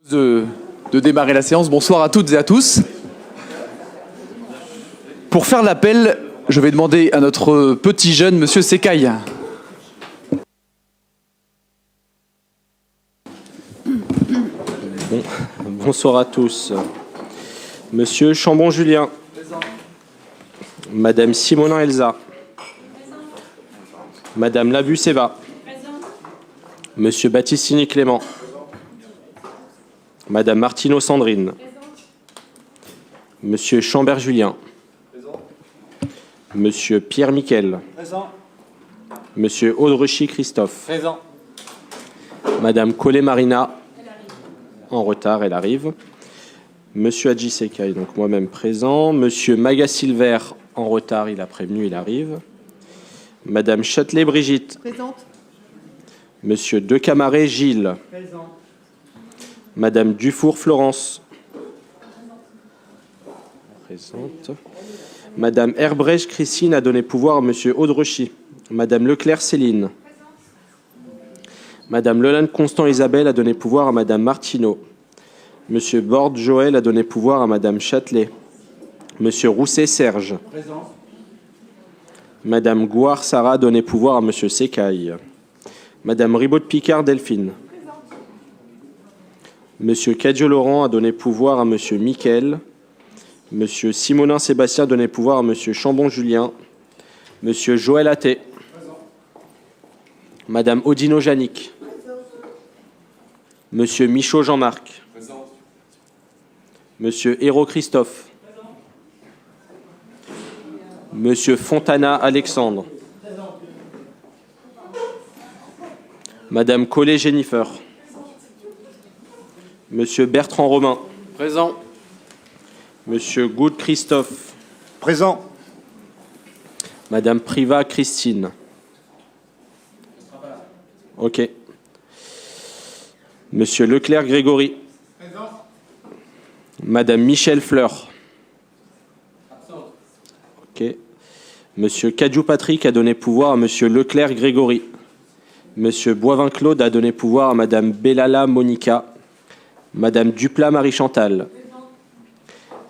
de, de démarrer la séance. Bonsoir à toutes et à tous. Pour faire l'appel, je vais demander à notre petit jeune, Monsieur Secaille. Bonsoir à tous. Monsieur Chambon-Julien. Madame Simonin-Elsa. Madame Labus-Eva. Monsieur Battistini-Clément. Madame Martineau-Sandrine. Monsieur Chambert-Julien. Monsieur Pierre-Miquel. Monsieur Audrechy-Christophe. Madame Collet-Marina. En retard, elle arrive. Monsieur Hadji Secaille, donc moi-même présent. Monsieur Maga-Silver, en retard, il a prévenu, il arrive. Madame Châtelet-Brigitte. Présente. Monsieur Decamaret Gilles. Présent. Madame Dufour Florence. Présente. Madame Herbrecht Christine a donné pouvoir à Monsieur Audrechy. Madame Leclerc Céline. Madame Leland Constant Isabelle a donné pouvoir à Madame Martineau. Monsieur Borde Joël a donné pouvoir à Madame Châtelet. Monsieur Rousset Serge. Présent. Madame Gouard Sarah a donné pouvoir à Monsieur Secaille. Madame Ribaud de Picard Delphine. Monsieur Cadio Laurent a donné pouvoir à Monsieur Miquel. Monsieur Simonin Sébastien a donné pouvoir à Monsieur Chambon Julien. Monsieur Joël Atté. Madame Odino Janik. Monsieur Michaud Jean-Marc. Monsieur Hérault Christophe. Monsieur Fontana Alexandre. Madame Collet Jennifer. Monsieur Bertrand Romain. Présent. Monsieur Goud Christophe. Présent. Madame Privat Christine. Ok. Monsieur Leclerc Grégory. Présent. Madame Michel Fleur. Ok. Monsieur Cadiou Patrick a donné pouvoir à Monsieur Leclerc Grégory. Monsieur Boivin Claude a donné pouvoir à Madame Bellala Monica. Madame Duplat Marie-Chantal.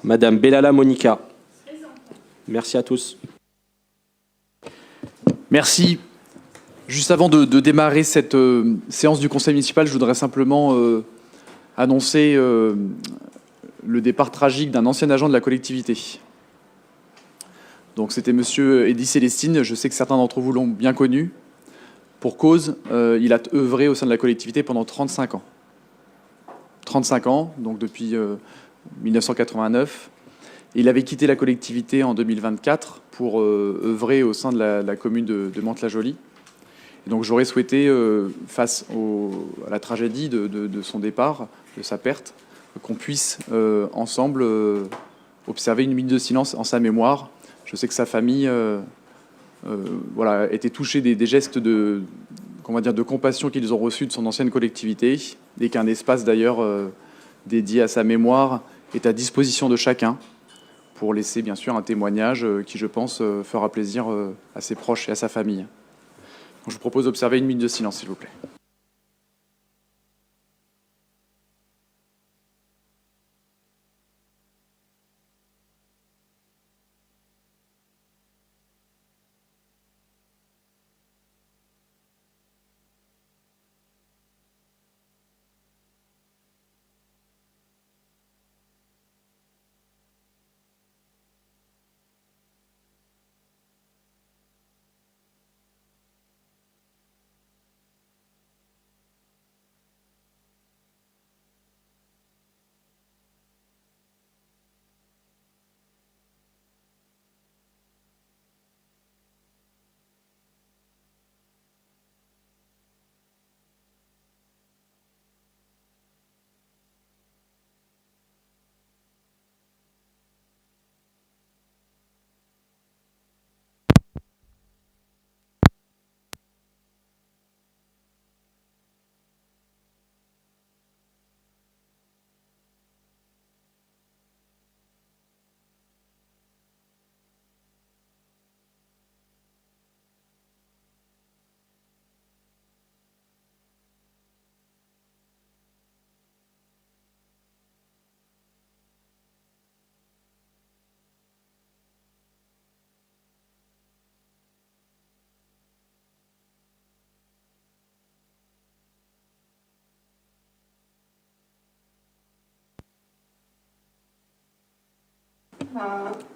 Madame Bellala Monica. Merci à tous. Merci. Juste avant de démarrer cette séance du Conseil municipal, je voudrais simplement annoncer le départ tragique d'un ancien agent de la collectivité. Donc c'était Monsieur Eddy Célestine. Je sais que certains d'entre vous l'ont bien connu. Pour cause, il a œuvré au sein de la collectivité pendant 35 ans. 35 ans, donc depuis 1989. Il avait quitté la collectivité en 2024 pour œuvrer au sein de la commune de Mantes-la-Jolie. Et donc j'aurais souhaité, face à la tragédie de son départ, de sa perte, qu'on puisse ensemble observer une minute de silence en sa mémoire. Je sais que sa famille était touchée des gestes de compassion qu'ils ont reçus de son ancienne collectivité, et qu'un espace d'ailleurs dédié à sa mémoire est à disposition de chacun pour laisser bien sûr un témoignage qui, je pense, fera plaisir à ses proches et à sa famille. Donc, je vous propose d'observer une minute de silence, s'il vous plaît.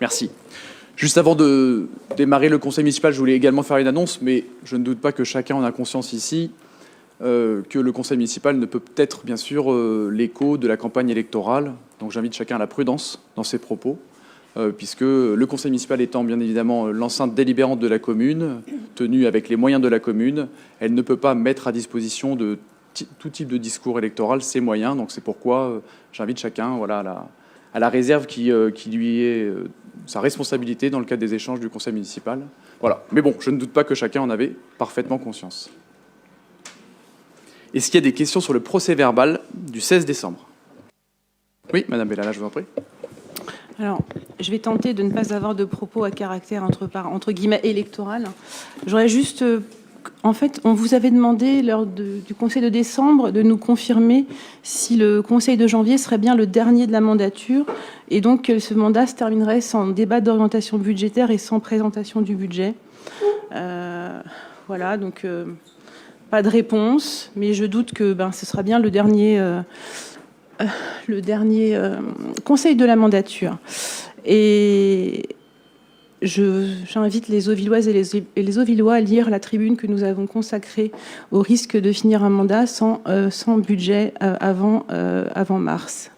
Merci. Juste avant de démarrer le conseil municipal, je voulais également faire une annonce, mais je ne doute pas que chacun en a conscience ici, que le conseil municipal ne peut être, bien sûr, l'écho de la campagne électorale. Donc j'invite chacun à la prudence dans ses propos, puisque le conseil municipal étant bien évidemment l'enceinte délibérante de la commune, tenue avec les moyens de la commune, elle ne peut pas mettre à disposition de tout type de discours électoral ses moyens. Donc c'est pourquoi j'invite chacun à la réserve qui lui est sa responsabilité dans le cadre des échanges du conseil municipal. Voilà. Mais bon, je ne doute pas que chacun en avait parfaitement conscience. Est-ce qu'il y a des questions sur le procès-verbal du 16 décembre? Oui, Madame Bellala, je vous en prie. Alors, je vais tenter de ne pas avoir de propos à caractère entre guillemets électoral. J'aurais juste... En fait, on vous avait demandé lors du Conseil de décembre de nous confirmer si le Conseil de janvier serait bien le dernier de la mandature et donc que ce mandat se terminerait sans débat d'orientation budgétaire et sans présentation du budget. Voilà, donc pas de réponse, mais je doute que ce sera bien le dernier Conseil de la mandature. Et j'invite les Auvilloises et les Auvillois à lire la tribune que nous avons consacrée au risque de finir un mandat sans budget avant mars.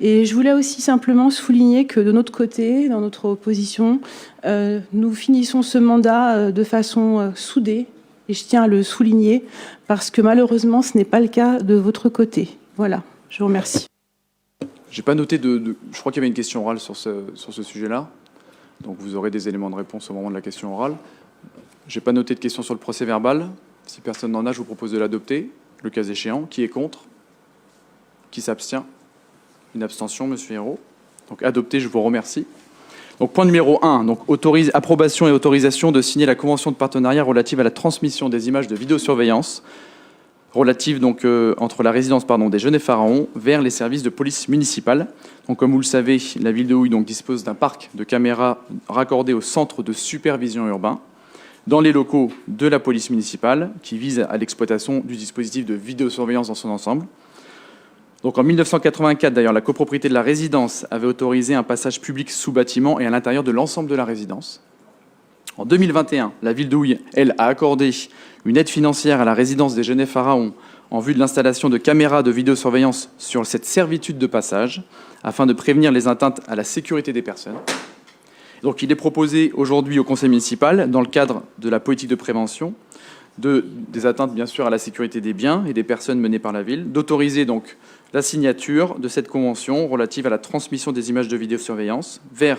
Et je voulais aussi simplement souligner que de notre côté, dans notre opposition, nous finissons ce mandat de façon soudée, et je tiens à le souligner, parce que malheureusement, ce n'est pas le cas de votre côté. Voilà, je vous remercie. J'ai pas noté je crois qu'il y avait une question orale sur ce sujet-là. Donc vous aurez des éléments de réponse au moment de la question orale. Je n'ai pas noté de questions sur le procès-verbal. Si personne n'en a, je vous propose de l'adopter, le cas échéant. Qui est contre? Qui s'abstient? Une abstention, Monsieur Hérault. Donc adopté, je vous remercie. Donc point numéro 1, donc approbation et autorisation de signer la convention de partenariat relative à la transmission des images de vidéosurveillance relative donc entre la résidence des Genêts Pharaons vers les services de police municipale. Donc, comme vous le savez, la ville de Houille dispose d'un parc de caméras raccordé au centre de supervision urbain dans les locaux de la police municipale qui vise à l'exploitation du dispositif de vidéosurveillance dans son ensemble. Donc en 1984, d'ailleurs, la copropriété de la résidence avait autorisé un passage public sous bâtiment et à l'intérieur de l'ensemble de la résidence. En 2021, la ville de Houille, elle, a accordé une aide financière à la résidence des Genêts Pharaons en vue de l'installation de caméras de vidéosurveillance sur cette servitude de passage, afin de prévenir les atteintes à la sécurité des personnes. Donc il est proposé aujourd'hui au conseil municipal, dans le cadre de la politique de prévention, des atteintes bien sûr à la sécurité des biens et des personnes menées par la ville, d'autoriser donc la signature de cette convention relative à la transmission des images de vidéosurveillance vers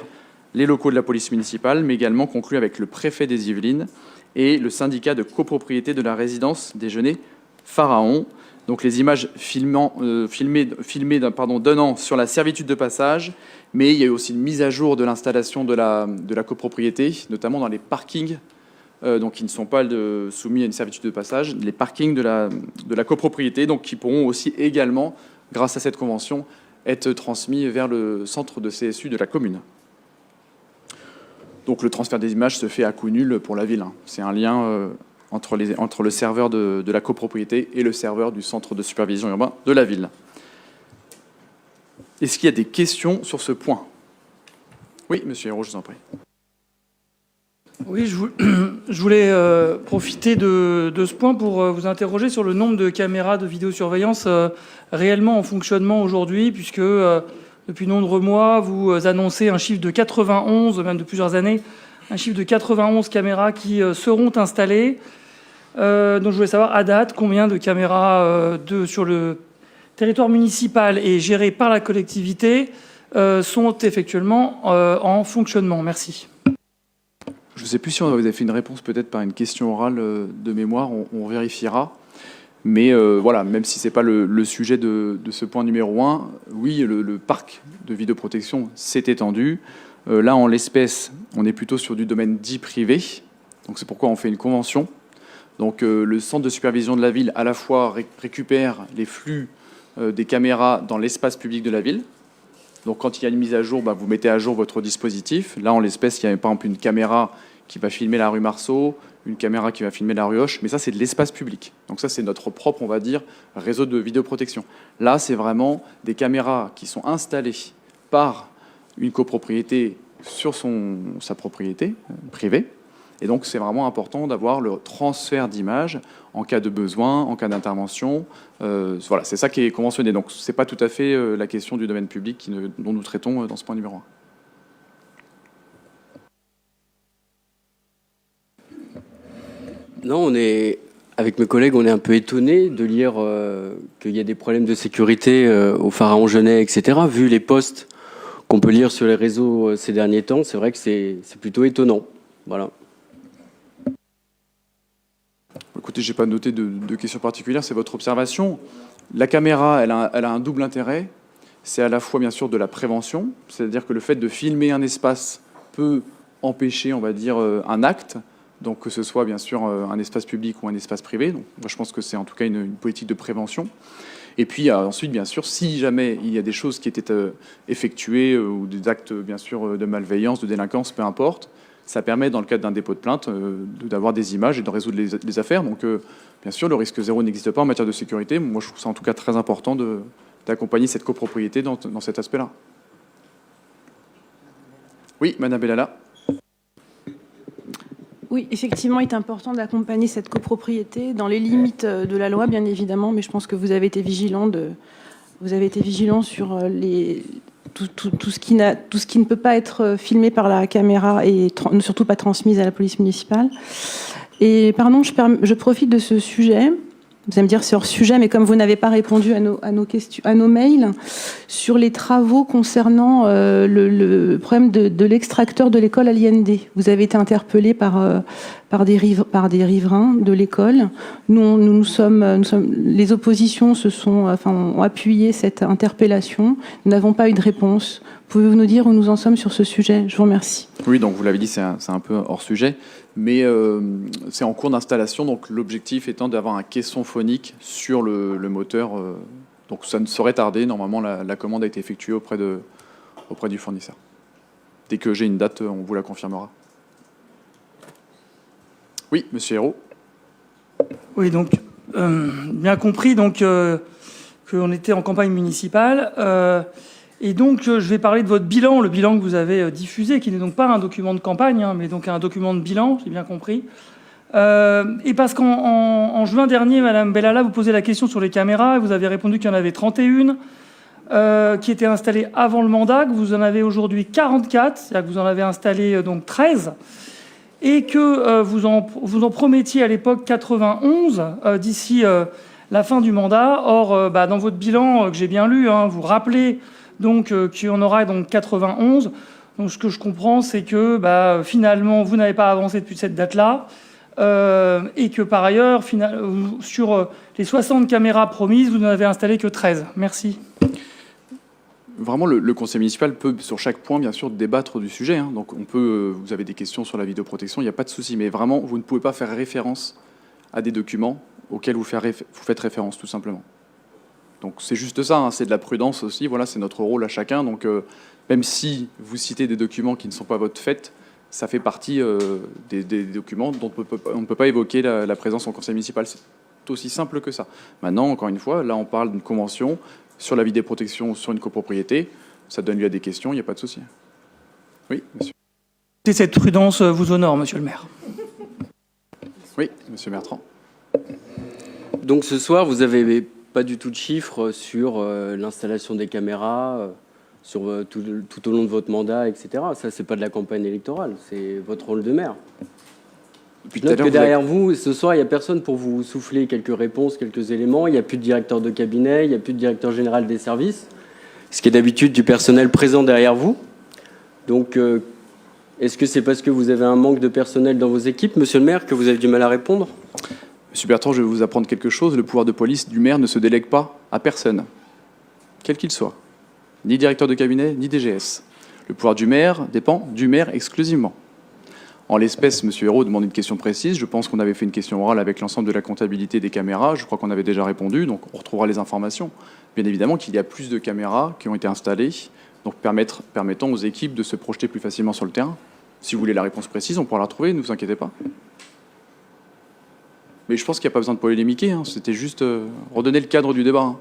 les locaux de la police municipale, mais également conclue avec le préfet des Yvelines et le syndicat de copropriété de la résidence des Genêts Pharaons. Donc les images filmées donnant sur la servitude de passage, mais il y a eu aussi une mise à jour de l'installation de la copropriété, notamment dans les parkings, donc qui ne sont pas soumis à une servitude de passage, les parkings de la copropriété, donc qui pourront aussi également, grâce à cette convention, être transmis vers le centre de CSU de la commune. Donc le transfert des images se fait à coût nul pour la ville. C'est un lien entre le serveur de la copropriété et le serveur du centre de supervision urbain de la ville. Est-ce qu'il y a des questions sur ce point? Oui, Monsieur Hérault, je vous en prie. Oui, je voulais profiter de ce point pour vous interroger sur le nombre de caméras de vidéosurveillance réellement en fonctionnement aujourd'hui, puisque depuis de nombreux mois, vous annoncez un chiffre de 91, même de plusieurs années, un chiffre de 91 caméras qui seront installées. Donc je voulais savoir, à date, combien de caméras sur le territoire municipal et gérées par la collectivité sont effectivement en fonctionnement. Merci. Je ne sais plus si vous avez fait une réponse peut-être par une question orale de mémoire, on vérifiera. Mais voilà, même si ce n'est pas le sujet de ce point numéro 1, oui, le parc de vidéoprotection s'est étendu. Là, en l'espèce, on est plutôt sur du domaine dit privé. Donc c'est pourquoi on fait une convention. Donc le centre de supervision de la ville, à la fois récupère les flux des caméras dans l'espace public de la ville. Donc quand il y a une mise à jour, vous mettez à jour votre dispositif. Là, en l'espèce, il y a par exemple une caméra qui va filmer la rue Marceau, une caméra qui va filmer la rue Hoche, mais ça, c'est de l'espace public. Donc ça, c'est notre propre, on va dire, réseau de vidéoprotection. Là, c'est vraiment des caméras qui sont installées par une copropriété sur sa propriété privée. Et donc, c'est vraiment important d'avoir le transfert d'images en cas de besoin, en cas d'intervention. Voilà, c'est ça qui est conventionné. Donc, ce n'est pas tout à fait la question du domaine public dont nous traitons dans ce point numéro 1. Non, avec mes collègues, on est un peu étonnés de lire qu'il y a des problèmes de sécurité au Pharaon Genet, etc. Vu les posts qu'on peut lire sur les réseaux ces derniers temps, c'est vrai que c'est plutôt étonnant. Voilà. Écoutez, je n'ai pas noté de questions particulières, c'est votre observation. La caméra, elle a un double intérêt. C'est à la fois, bien sûr, de la prévention, c'est-à-dire que le fait de filmer un espace peut empêcher, on va dire, un acte, donc que ce soit, bien sûr, un espace public ou un espace privé. Donc, moi, je pense que c'est en tout cas une politique de prévention. Et puis ensuite, bien sûr, si jamais il y a des choses qui étaient effectuées ou des actes, bien sûr, de malveillance, de délinquance, peu importe, ça permet, dans le cadre d'un dépôt de plainte, d'avoir des images et de résoudre les affaires. Donc, bien sûr, le risque zéro n'existe pas en matière de sécurité. Moi, je trouve ça en tout cas très important d'accompagner cette copropriété dans cet aspect-là. Oui, Madame Bellala. Oui, effectivement, il est important d'accompagner cette copropriété dans les limites de la loi, bien évidemment, mais je pense que vous avez été vigilant sur tout ce qui ne peut pas être filmé par la caméra et surtout pas transmis à la police municipale. Et pardon, je profite de ce sujet. Vous allez me dire c'est hors sujet, mais comme vous n'avez pas répondu à nos mails sur les travaux concernant le problème de l'extracteur de l'école Allende. Vous avez été interpellé par des riverains de l'école. Nous sommes les oppositions ont appuyé cette interpellation. Nous n'avons pas eu de réponse. Pouvez-vous nous dire où nous en sommes sur ce sujet? Je vous remercie. Oui, donc vous l'avez dit, c'est un peu hors sujet, mais c'est en cours d'installation, donc l'objectif étant d'avoir un caisson phonique sur le moteur. Donc ça ne saurait tarder. Normalement, la commande a été effectuée auprès du fournisseur. Dès que j'ai une date, on vous la confirmera. Oui, Monsieur Hérault. Oui, donc, bien compris, donc qu'on était en campagne municipale. Et donc, je vais parler de votre bilan, le bilan que vous avez diffusé, qui n'est donc pas un document de campagne, mais donc un document de bilan, j'ai bien compris. Et parce qu'en juin dernier, Madame Bellala, vous posez la question sur les caméras, et vous avez répondu qu'il y en avait 31 qui étaient installées avant le mandat, que vous en avez aujourd'hui 44, c'est-à-dire que vous en avez installé donc 13, et que vous en promettiez à l'époque 91 d'ici la fin du mandat. Or, dans votre bilan que j'ai bien lu, vous rappelez donc qu'il y en aura donc 91. Donc ce que je comprends, c'est que finalement, vous n'avez pas avancé depuis cette date-là, et que par ailleurs, sur les 60 caméras promises, vous n'en avez installé que 13. Merci. Vraiment, le conseil municipal peut, sur chaque point, bien sûr, débattre du sujet. Donc vous avez des questions sur la vidéoprotection, il n'y a pas de souci. Mais vraiment, vous ne pouvez pas faire référence à des documents auxquels vous faites référence, tout simplement. Donc c'est juste ça, c'est de la prudence aussi, voilà, c'est notre rôle à chacun. Donc même si vous citez des documents qui ne sont pas votre fait, ça fait partie des documents dont on ne peut pas évoquer la présence en conseil municipal. C'est aussi simple que ça. Maintenant, encore une fois, là on parle d'une convention sur la vidéoprotection sur une copropriété. Ça donne lieu à des questions, il n'y a pas de souci. Oui, monsieur. Cette prudence vous honore, monsieur le maire. Oui, monsieur Bertrand. Donc ce soir, vous avez pas du tout de chiffres sur l'installation des caméras, sur tout au long de votre mandat, etc. Ça, c'est pas de la campagne électorale, c'est votre rôle de maire. Je note que derrière vous, ce soir, il n'y a personne pour vous souffler quelques réponses, quelques éléments. Il n'y a plus de directeur de cabinet, il n'y a plus de directeur général des services, ce qui est d'habitude du personnel présent derrière vous. Donc, est-ce que c'est parce que vous avez un manque de personnel dans vos équipes, monsieur le maire, que vous avez du mal à répondre ? Monsieur Bertrand, je vais vous apprendre quelque chose. Le pouvoir de police du maire ne se délègue pas à personne, quel qu'il soit. Ni directeur de cabinet, ni DGS. Le pouvoir du maire dépend du maire exclusivement. En l'espèce, monsieur Hérault demande une question précise. Je pense qu'on avait fait une question orale avec l'ensemble de la comptabilité des caméras. Je crois qu'on avait déjà répondu, donc on retrouvera les informations. Bien évidemment qu'il y a plus de caméras qui ont été installées, donc permettant aux équipes de se projeter plus facilement sur le terrain. Si vous voulez la réponse précise, on pourra la retrouver, ne vous inquiétez pas. Mais je pense qu'il n'y a pas besoin de polémiquer, c'était juste redonner le cadre du débat.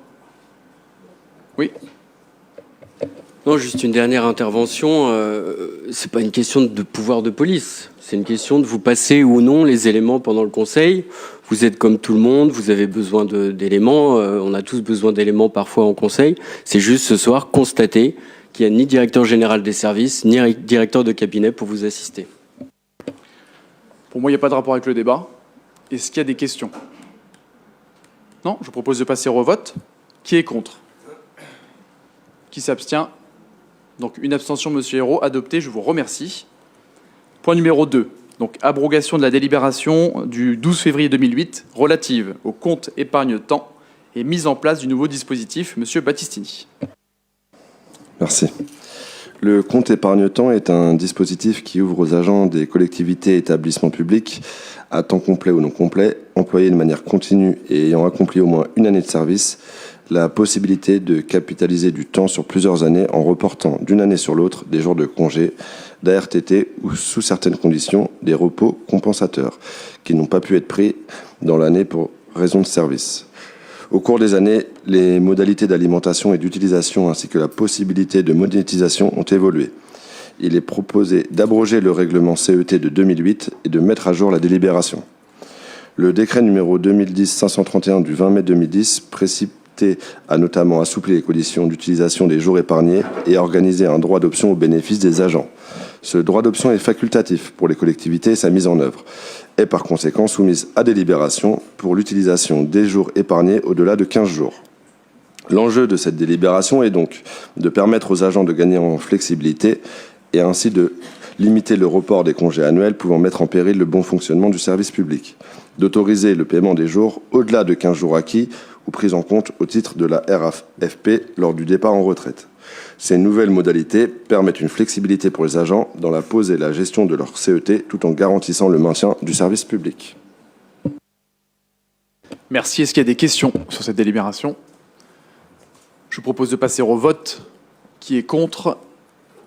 Oui. Non, juste une dernière intervention. C'est pas une question de pouvoir de police. C'est une question de vous passer ou non les éléments pendant le conseil. Vous êtes comme tout le monde, vous avez besoin d'éléments. On a tous besoin d'éléments parfois en conseil. C'est juste ce soir constater qu'il n'y a ni directeur général des services, ni directeur de cabinet pour vous assister. Pour moi, il n'y a pas de rapport avec le débat. Est-ce qu'il y a des questions? Non, je vous propose de passer au vote. Qui est contre? Qui s'abstient? Donc une abstention, Monsieur Hérault, adopté, je vous remercie. Point numéro 2, donc abrogation de la délibération du 12 février 2008 relative au compte épargne-temps et mise en place du nouveau dispositif. Monsieur Battistini. Merci. Le compte épargne-temps est un dispositif qui ouvre aux agents des collectivités et établissements publics à temps complet ou non complet, employés de manière continue et ayant accompli au moins une année de service, la possibilité de capitaliser du temps sur plusieurs années en reportant d'une année sur l'autre des jours de congé, d'ARTT ou, sous certaines conditions, des repos compensateurs qui n'ont pas pu être pris dans l'année pour raison de service. Au cours des années, les modalités d'alimentation et d'utilisation ainsi que la possibilité de monétisation ont évolué. Il est proposé d'abroger le règlement CET de 2008 et de mettre à jour la délibération. Le décret numéro 2010-531 du 20 mai 2010 a notamment assoupli les conditions d'utilisation des jours épargnés et organisé un droit d'option au bénéfice des agents. Ce droit d'option est facultatif pour les collectivités et sa mise en œuvre est par conséquent soumise à délibération pour l'utilisation des jours épargnés au-delà de 15 jours. L'enjeu de cette délibération est donc de permettre aux agents de gagner en flexibilité et ainsi de limiter le report des congés annuels pouvant mettre en péril le bon fonctionnement du service public, d'autoriser le paiement des jours au-delà de 15 jours acquis ou pris en compte au titre de la RAFP lors du départ en retraite. Ces nouvelles modalités permettent une flexibilité pour les agents dans la pose et la gestion de leur CET tout en garantissant le maintien du service public. Merci. Est-ce qu'il y a des questions sur cette délibération? Je vous propose de passer au vote. Qui est contre?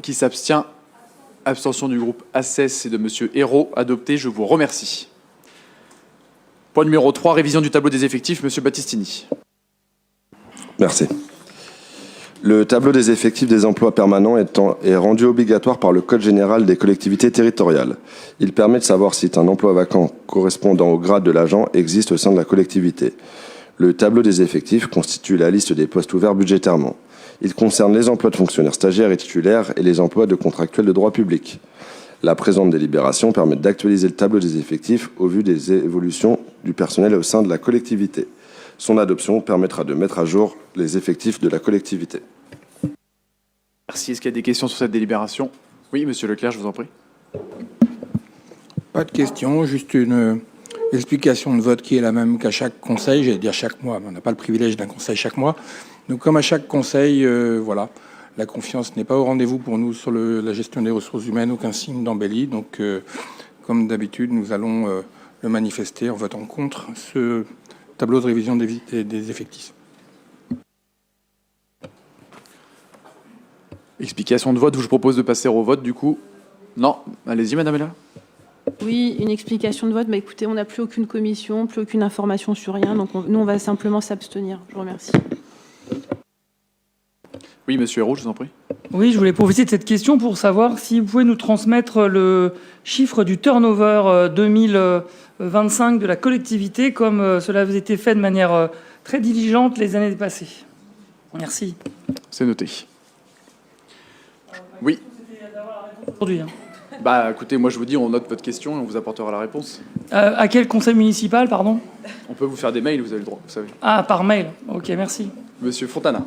Qui s'abstient? Abstention du groupe ACES et de Monsieur Hérault. Adopté. Je vous remercie. Point numéro 3, révision du tableau des effectifs. Monsieur Battistini. Merci. Le tableau des effectifs des emplois permanents est rendu obligatoire par le Code général des collectivités territoriales. Il permet de savoir si un emploi vacant correspondant au grade de l'agent existe au sein de la collectivité. Le tableau des effectifs constitue la liste des postes ouverts budgétairement. Il concerne les emplois de fonctionnaires stagiaires et titulaires et les emplois de contractuels de droit public. La présente délibération permet d'actualiser le tableau des effectifs au vu des évolutions du personnel au sein de la collectivité. Son adoption permettra de mettre à jour les effectifs de la collectivité. Merci. Est-ce qu'il y a des questions sur cette délibération? Oui, Monsieur Leclerc, je vous en prie. Pas de questions, juste une explication de vote qui est la même qu'à chaque conseil, j'allais dire chaque mois, mais on n'a pas le privilège d'un conseil chaque mois. Donc comme à chaque conseil, voilà, la confiance n'est pas au rendez-vous pour nous sur la gestion des ressources humaines, aucun signe d'embellie. Donc comme d'habitude, nous allons le manifester en votant contre ce tableau de révision des effectifs. Explication de vote, je vous propose de passer au vote du coup. Non, allez-y Madame Ella. Oui, une explication de vote. Bah, écoutez, on n'a plus aucune commission, plus aucune information sur rien, donc nous, on va simplement s'abstenir. Je vous remercie. Oui, Monsieur Hérault, je vous en prie. Oui, je voulais profiter de cette question pour savoir si vous pouvez nous transmettre le chiffre du turnover 2025 de la collectivité, comme cela avait été fait de manière très diligente les années passées. Merci. C'est noté. Oui. Aujourd'hui. Bah écoutez, moi je vous dis, on note votre question et on vous apportera la réponse. À quel conseil municipal, pardon? On peut vous faire des mails, vous avez le droit, vous savez. Ah, par mail. Ok, merci. Monsieur Fontana.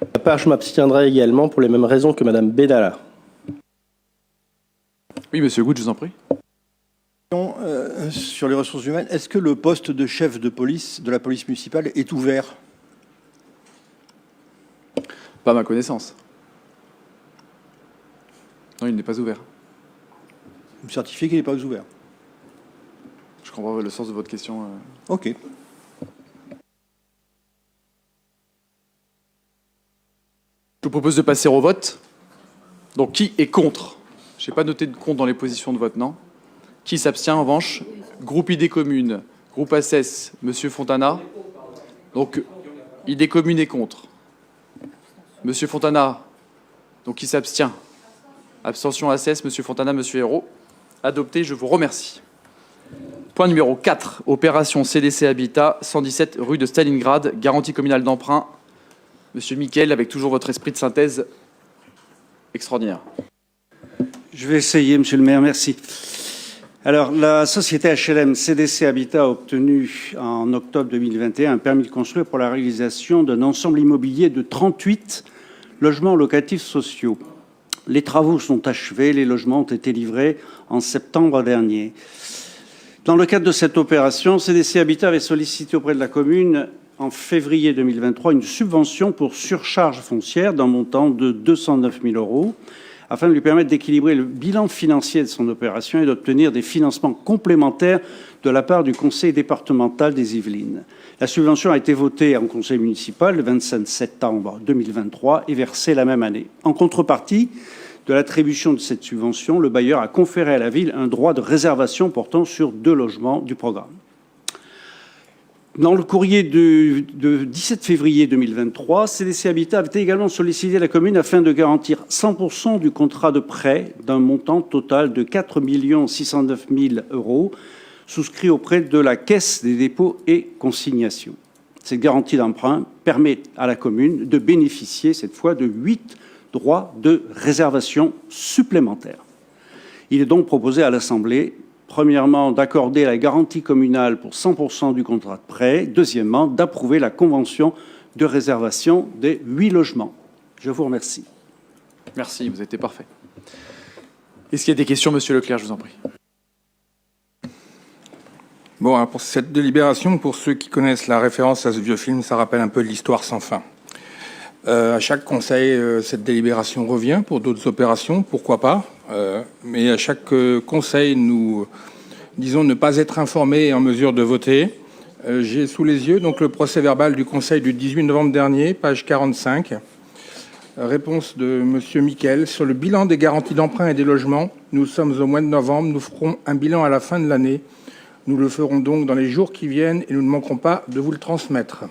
De ma part, je m'abstiendrai également pour les mêmes raisons que Madame Bellala. Oui, Monsieur Goutte, je vous en prie. Sur les ressources humaines, est-ce que le poste de chef de police de la police municipale est ouvert? Pas à ma connaissance. Non, il n'est pas ouvert. Vous me certifiez qu'il n'est pas ouvert? Je comprends le sens de votre question. Ok. Je vous propose de passer au vote. Donc, qui est contre? Je n'ai pas noté de contre dans les positions de vote, non? Qui s'abstient, en revanche? Groupe ID Commune, groupe ACES, Monsieur Fontana. Donc, ID Commune est contre. Monsieur Fontana, Donc qui s'abstient? Abstention ACS, Monsieur Fontana, Monsieur Hérault. Adopté, je vous remercie. Point numéro 4, opération CDC Habitat, 117 rue de Stalingrad, garantie communale d'emprunt. Monsieur Mickel, avec toujours votre esprit de synthèse extraordinaire. Je vais essayer, Monsieur le maire, merci. Alors, la société HLM CDC Habitat a obtenu en octobre 2021 un permis de construire pour la réalisation d'un ensemble immobilier de 38 logements locatifs sociaux. Les travaux sont achevés, les logements ont été livrés en septembre dernier. Dans le cadre de cette opération, CDC Habitat avait sollicité auprès de la commune en février 2023 une subvention pour surcharge foncière d'un montant de 209 000 € afin de lui permettre d'équilibrer le bilan financier de son opération et d'obtenir des financements complémentaires de la part du conseil départemental des Yvelines. La subvention a été votée en conseil municipal le 25 septembre 2023 et versée la même année. En contrepartie de l'attribution de cette subvention, le bailleur a conféré à la ville un droit de réservation portant sur 2 logements du programme. Dans le courrier de 17 février 2023, CDC Habitat avait également sollicité la commune afin de garantir 100% du contrat de prêt d'un montant total de 4 609 000 € souscrit auprès de la Caisse des dépôts et consignations. Cette garantie d'emprunt permet à la commune de bénéficier cette fois de 8 droits de réservation supplémentaires. Il est donc proposé à l'Assemblée, premièrement, d'accorder la garantie communale pour 100% du contrat de prêt. Deuxièmement, d'approuver la convention de réservation des 8 logements. Je vous remercie. Merci, vous avez été parfait. Est-ce qu'il y a des questions, Monsieur Leclerc, je vous en prie? Bon, alors pour cette délibération, pour ceux qui connaissent la référence à ce vieux film, ça rappelle un peu l'histoire sans fin. À chaque conseil, cette délibération revient pour d'autres opérations, pourquoi pas. Mais à chaque conseil, nous disons ne pas être informés et en mesure de voter. J'ai sous les yeux donc le procès-verbal du conseil du 18 novembre dernier, page 45. Réponse de Monsieur Mickel. Sur le bilan des garanties d'emprunt et des logements, nous sommes au mois de novembre. Nous ferons un bilan à la fin de l'année. Nous le ferons donc dans les jours qui viennent et nous ne manquerons pas de vous le transmettre.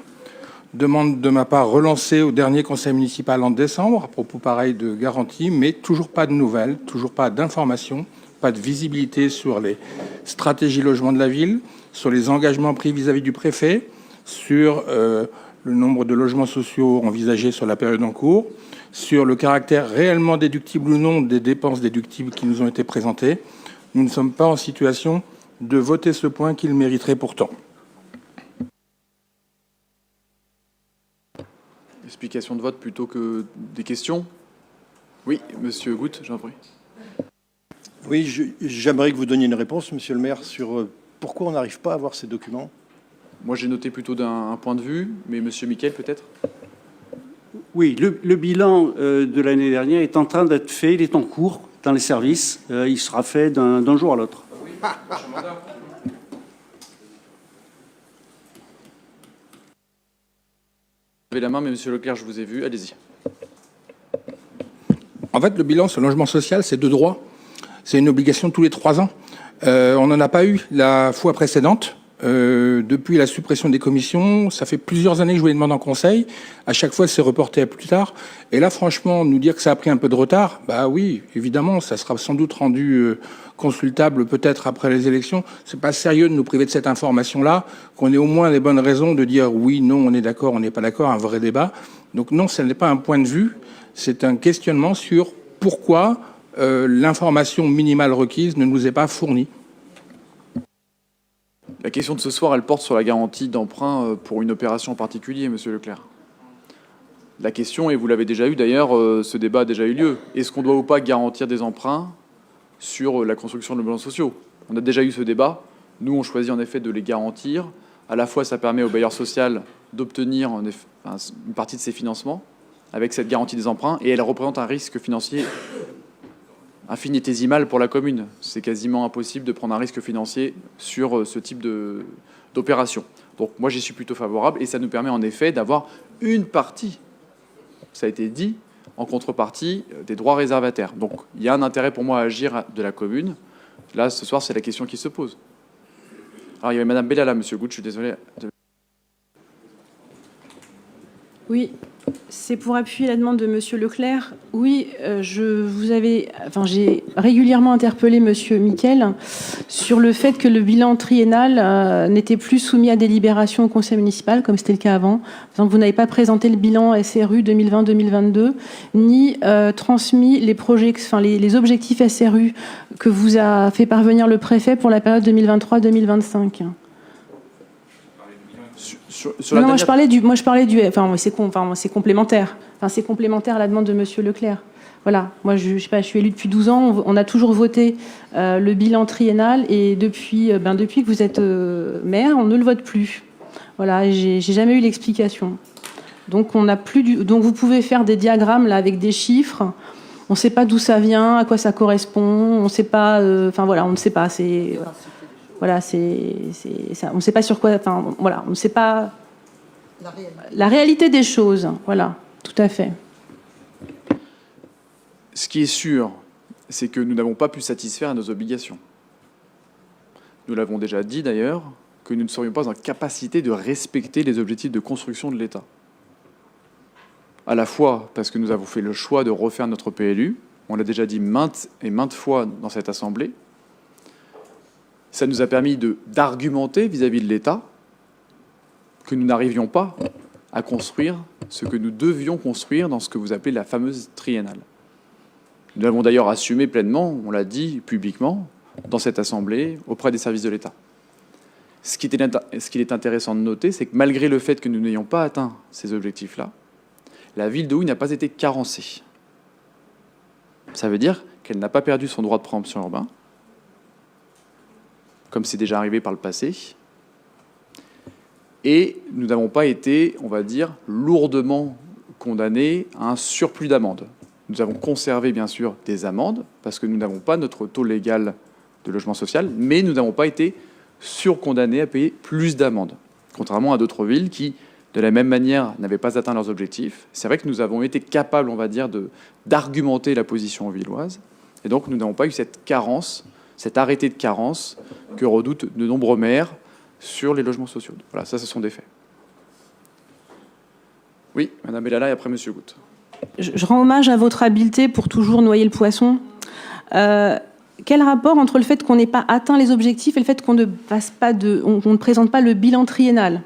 Demande de ma part relancée au dernier conseil municipal en décembre, à propos pareil de garantie, mais toujours pas de nouvelles, toujours pas d'informations, pas de visibilité sur les stratégies logement de la ville, sur les engagements pris vis-à-vis du préfet, sur le nombre de logements sociaux envisagés sur la période en cours, sur le caractère réellement déductible ou non des dépenses déductibles qui nous ont été présentées. Nous ne sommes pas en situation de voter ce point qu'il mériterait pourtant. Explication de vote plutôt que des questions. Oui, Monsieur Goutte, j'en prie. Oui, j'aimerais que vous donniez une réponse, Monsieur le maire, sur pourquoi on n'arrive pas à avoir ces documents. Moi, j'ai noté plutôt d'un point de vue, mais Monsieur Mickel, peut-être. Oui, le bilan de l'année dernière est en train d'être fait, il est en cours dans les services. Il sera fait d'un jour à l'autre. Vous avez la main, mais Monsieur Leclerc, je vous ai vu. Allez-y. En fait, le bilan sur le logement social, c'est de droit. C'est une obligation tous les 3 ans. On n'en a pas eu la fois précédente. Depuis la suppression des commissions, ça fait plusieurs années que je vous les demande en conseil. À chaque fois, c'est reporté à plus tard. Et là, franchement, nous dire que ça a pris un peu de retard, bah oui, évidemment, ça sera sans doute rendu consultable peut-être après les élections. C'est pas sérieux de nous priver de cette information-là, qu'on ait au moins les bonnes raisons de dire oui, non, on est d'accord, on n'est pas d'accord, un vrai débat. Donc non, ce n'est pas un point de vue, c'est un questionnement sur pourquoi l'information minimale requise ne nous est pas fournie. La question de ce soir, elle porte sur la garantie d'emprunt pour une opération en particulier, Monsieur Leclerc. La question, et vous l'avez déjà eu d'ailleurs, ce débat a déjà eu lieu. Est-ce qu'on doit ou pas garantir des emprunts sur la construction de logements sociaux? On a déjà eu ce débat. Nous, on choisit en effet de les garantir. À la fois, ça permet au bailleur social d'obtenir une partie de ses financements avec cette garantie des emprunts, et elle représente un risque financier infinitésimal pour la commune. C'est quasiment impossible de prendre un risque financier sur ce type d'opération. Donc moi, j'y suis plutôt favorable, et ça nous permet en effet d'avoir une partie, ça a été dit, en contrepartie des droits réservataires. Donc il y a un intérêt pour moi à agir de la commune. Là, ce soir, c'est la question qui se pose. Alors il y avait Madame Bellala, Monsieur Goutte, je suis désolé. Oui, C'est pour appuyer la demande de Monsieur Leclerc. Oui, j'ai régulièrement interpellé Monsieur Miquel sur le fait que le bilan triennal n'était plus soumis à délibération au conseil municipal, comme c'était le cas avant. Par exemple, vous n'avez pas présenté le bilan SRU 2020-2022, ni transmis les objectifs SRU que vous a fait parvenir le préfet pour la période 2023-2025. Non, je parlais du, c'est complémentaire. Enfin, c'est complémentaire à la demande de Monsieur Leclerc. Voilà. Moi, je suis élue depuis 12 ans. On a toujours voté le bilan triennal et depuis que vous êtes maire, on ne le vote plus. Voilà. J'ai jamais eu l'explication. Donc, donc, vous pouvez faire des diagrammes là avec des chiffres. On ne sait pas d'où ça vient, à quoi ça correspond. On ne sait pas. On ne sait pas. Voilà, on ne sait pas sur quoi. Enfin, voilà, on ne sait pas la réalité des choses. Voilà, tout à fait. Ce qui est sûr, c'est que nous n'avons pas pu satisfaire à nos obligations. Nous l'avons déjà dit d'ailleurs, que nous ne serions pas en capacité de respecter les objectifs de construction de l'État. À la fois parce que nous avons fait le choix de refaire notre PLU, on l'a déjà dit maintes et maintes fois dans cette Assemblée. Ça nous a permis d'argumenter vis-à-vis de l'État que nous n'arrivions pas à construire ce que nous devions construire dans ce que vous appelez la fameuse triennale. Nous l'avons d'ailleurs assumé pleinement, on l'a dit publiquement, dans cette Assemblée, auprès des services de l'État. Ce qu'il est intéressant de noter, c'est que malgré le fait que nous n'ayons pas atteint ces objectifs-là, la ville de Houille n'a pas été carencée. Ça veut dire qu'elle n'a pas perdu son droit de préemption urbain, comme c'est déjà arrivé par le passé. Et nous n'avons pas été, on va dire, lourdement condamnés à un surplus d'amendes. Nous avons conservé, bien sûr, des amendes, parce que nous n'avons pas notre taux légal de logement social, mais nous n'avons pas été surcondamnés à payer plus d'amendes, contrairement à d'autres villes qui, de la même manière, n'avaient pas atteint leurs objectifs. C'est vrai que nous avons été capables, on va dire, d'argumenter la position villoise, et donc nous n'avons pas eu cette carence, cet arrêté de carence que redoutent de nombreux maires sur les logements sociaux. Voilà, ça, ce sont des faits. Oui, Madame Bellala et après Monsieur Goutte. Je rends hommage à votre habileté pour toujours noyer le poisson. Quel rapport entre le fait qu'on n'ait pas atteint les objectifs et le fait qu'on ne présente pas le bilan triennal ?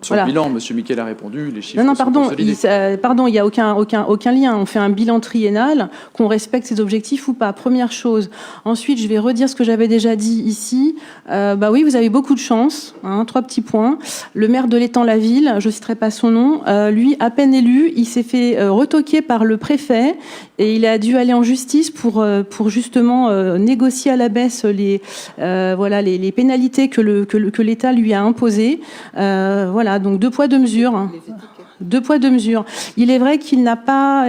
Sur le bilan, M. Miquel a répondu, les chiffres non, sont pardon, consolidés. Il n'y a aucun lien. On fait un bilan triennal, qu'on respecte ses objectifs ou pas. Première chose. Ensuite, je vais redire ce que j'avais déjà dit ici. Oui, vous avez beaucoup de chance. 3 petits points. Le maire de l'Étang-la-Ville, je ne citerai pas son nom, lui, à peine élu, il s'est fait retoquer par le préfet et il a dû aller en justice pour justement négocier à la baisse les pénalités que l'État lui a imposées. Voilà, donc 2 poids, 2 mesures. 2 poids, 2 mesures. Il est vrai qu'il n'a pas,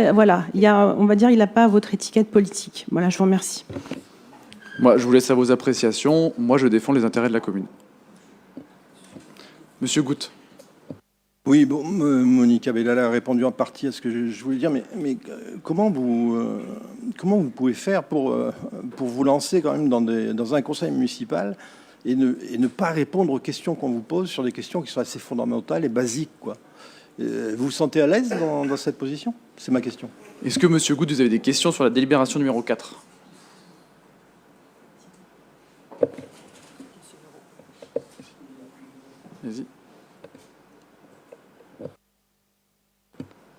il n'a pas votre étiquette politique. Voilà, je vous remercie. Moi, je vous laisse à vos appréciations. Moi, je défends les intérêts de la commune. Monsieur Goutte. Oui, bon, Monica Bellala a répondu en partie à ce que je voulais dire, mais comment vous pouvez faire pour vous lancer quand même dans un conseil municipal et ne pas répondre aux questions qu'on vous pose sur des questions qui sont assez fondamentales et basiques, quoi. Vous vous sentez à l'aise dans cette position? C'est ma question. Est-ce que, Monsieur Goutte, vous avez des questions sur la délibération numéro 4? Vas-y.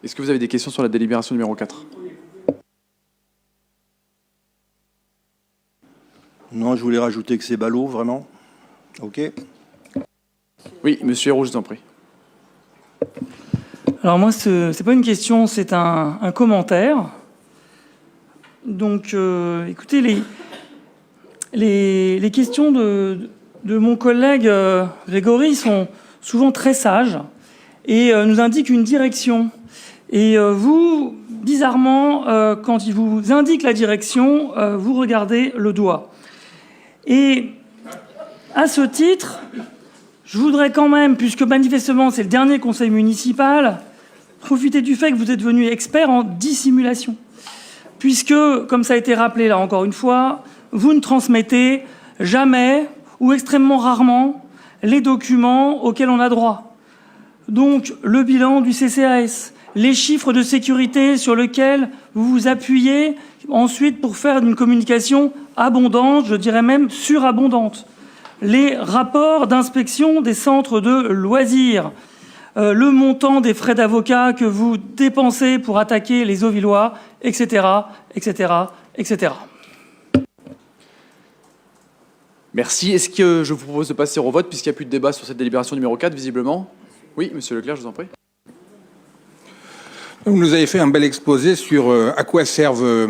Est-ce que vous avez des questions sur la délibération numéro 4? Non, je voulais rajouter que c'est ballot, vraiment. OK. Oui, Monsieur Hérault, je vous en prie. Alors moi, c'est pas une question, c'est un commentaire. Donc, écoutez, les questions de mon collègue Grégory sont souvent très sages et nous indiquent une direction. Et vous, bizarrement, quand il vous indique la direction, vous regardez le doigt. Et à ce titre, je voudrais quand même, puisque manifestement c'est le dernier conseil municipal, profiter du fait que vous êtes devenu expert en dissimulation. Puisque, comme ça a été rappelé là encore une fois, vous ne transmettez jamais ou extrêmement rarement les documents auxquels on a droit. Donc le bilan du CCAS, les chiffres de sécurité sur lesquels vous vous appuyez ensuite pour faire une communication abondante, je dirais même surabondante. Les rapports d'inspection des centres de loisirs, le montant des frais d'avocat que vous dépensez pour attaquer les Auvillois, etc., etc., etc. Merci. Est-ce que je vous propose de passer au vote, puisqu'il n'y a plus de débat sur cette délibération numéro 4, visiblement? Oui, monsieur Leclerc, je vous en prie. Vous nous avez fait un bel exposé sur à quoi servent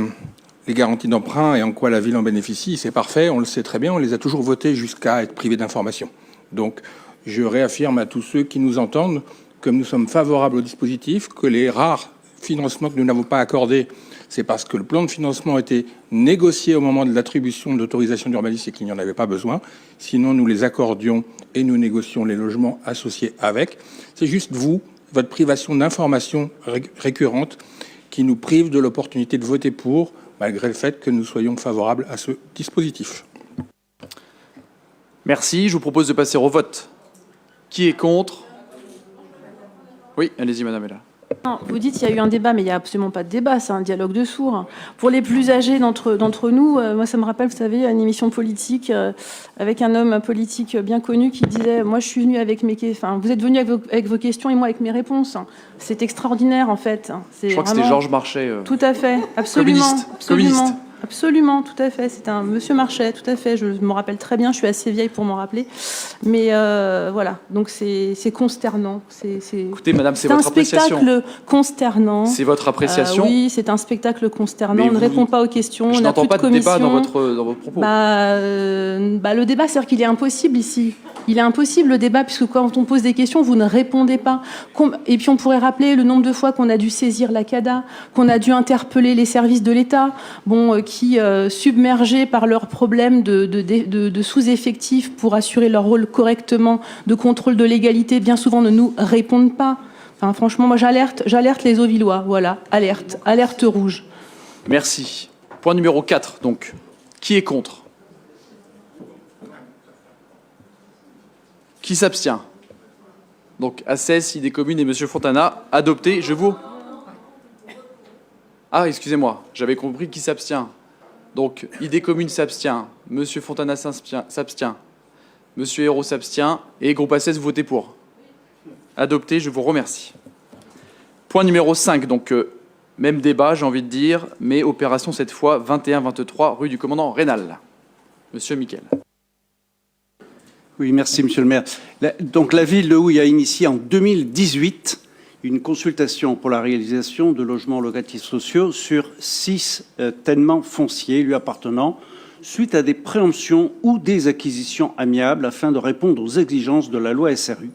les garanties d'emprunt et en quoi la ville en bénéficie. C'est parfait, on le sait très bien, on les a toujours votées jusqu'à être privés d'informations. Donc, je réaffirme à tous ceux qui nous entendent que nous sommes favorables au dispositif, que les rares financements que nous n'avons pas accordés, c'est parce que le plan de financement a été négocié au moment de l'attribution de l'autorisation d'urbanisme et qu'il n'y en avait pas besoin. Sinon, nous les accordions et nous négocions les logements associés avec. C'est juste vous, votre privation d'informations récurrentes, qui nous prive de l'opportunité de voter pour, malgré le fait que nous soyons favorables à ce dispositif. Merci. Je vous propose de passer au vote. Qui est contre? Oui, allez-y, madame Ella. Non, vous dites qu'il y a eu un débat, mais il n'y a absolument pas de débat, c'est un dialogue de sourds. Pour les plus âgés d'entre nous, moi ça me rappelle, vous savez, une émission politique avec un homme politique bien connu qui disait « Moi je suis venu avec mes questions, enfin vous êtes venu avec vos questions et moi avec mes réponses ». C'est extraordinaire en fait. Je crois que c'était Georges Marchais. Tout à fait, absolument. Communiste. Absolument, tout à fait. C'est un monsieur Marchais, tout à fait. Je me rappelle très bien, je suis assez vieille pour m'en rappeler. Mais voilà, donc c'est consternant. Écoutez, madame, c'est votre appréciation. C'est un spectacle consternant. C'est votre appréciation. Oui, c'est un spectacle consternant. Mais on ne répond pas aux questions. Je on n'a n'entends plus pas de débat dans commission. votre propos. Le débat, c'est-à-dire qu'il est impossible ici. Il est impossible le débat, puisque quand on pose des questions, vous ne répondez pas. Et puis on pourrait rappeler le nombre de fois qu'on a dû saisir la CADA, qu'on a dû interpeller les services de l'État, qui, submergés par leurs problèmes de sous-effectifs pour assurer leur rôle correctement, de contrôle de légalité, bien souvent ne nous répondent pas. Enfin, franchement, moi j'alerte les Auvillois. Voilà, alerte rouge. Merci. Point numéro 4, donc. Qui est contre? Qui s'abstient? Donc, ACES, Idées Communes et Monsieur Fontana, adopté. Je vous... Ah, excusez-moi, j'avais compris qui s'abstient. Donc, Idées Communes s'abstient, Monsieur Fontana s'abstient, Monsieur Hérault s'abstient, et groupe ACES, vous votez pour. Adopté, je vous remercie. Point numéro 5, donc, même débat, j'ai envie de dire, mais opération cette fois 21-23, rue du commandant Rénal. Monsieur Miquel. Oui, merci, monsieur le maire. Donc, la ville de Houille a initié en 2018 une consultation pour la réalisation de logements locatifs sociaux sur 6 tènements fonciers lui appartenant, suite à des préemptions ou des acquisitions amiables afin de répondre aux exigences de la loi SRU.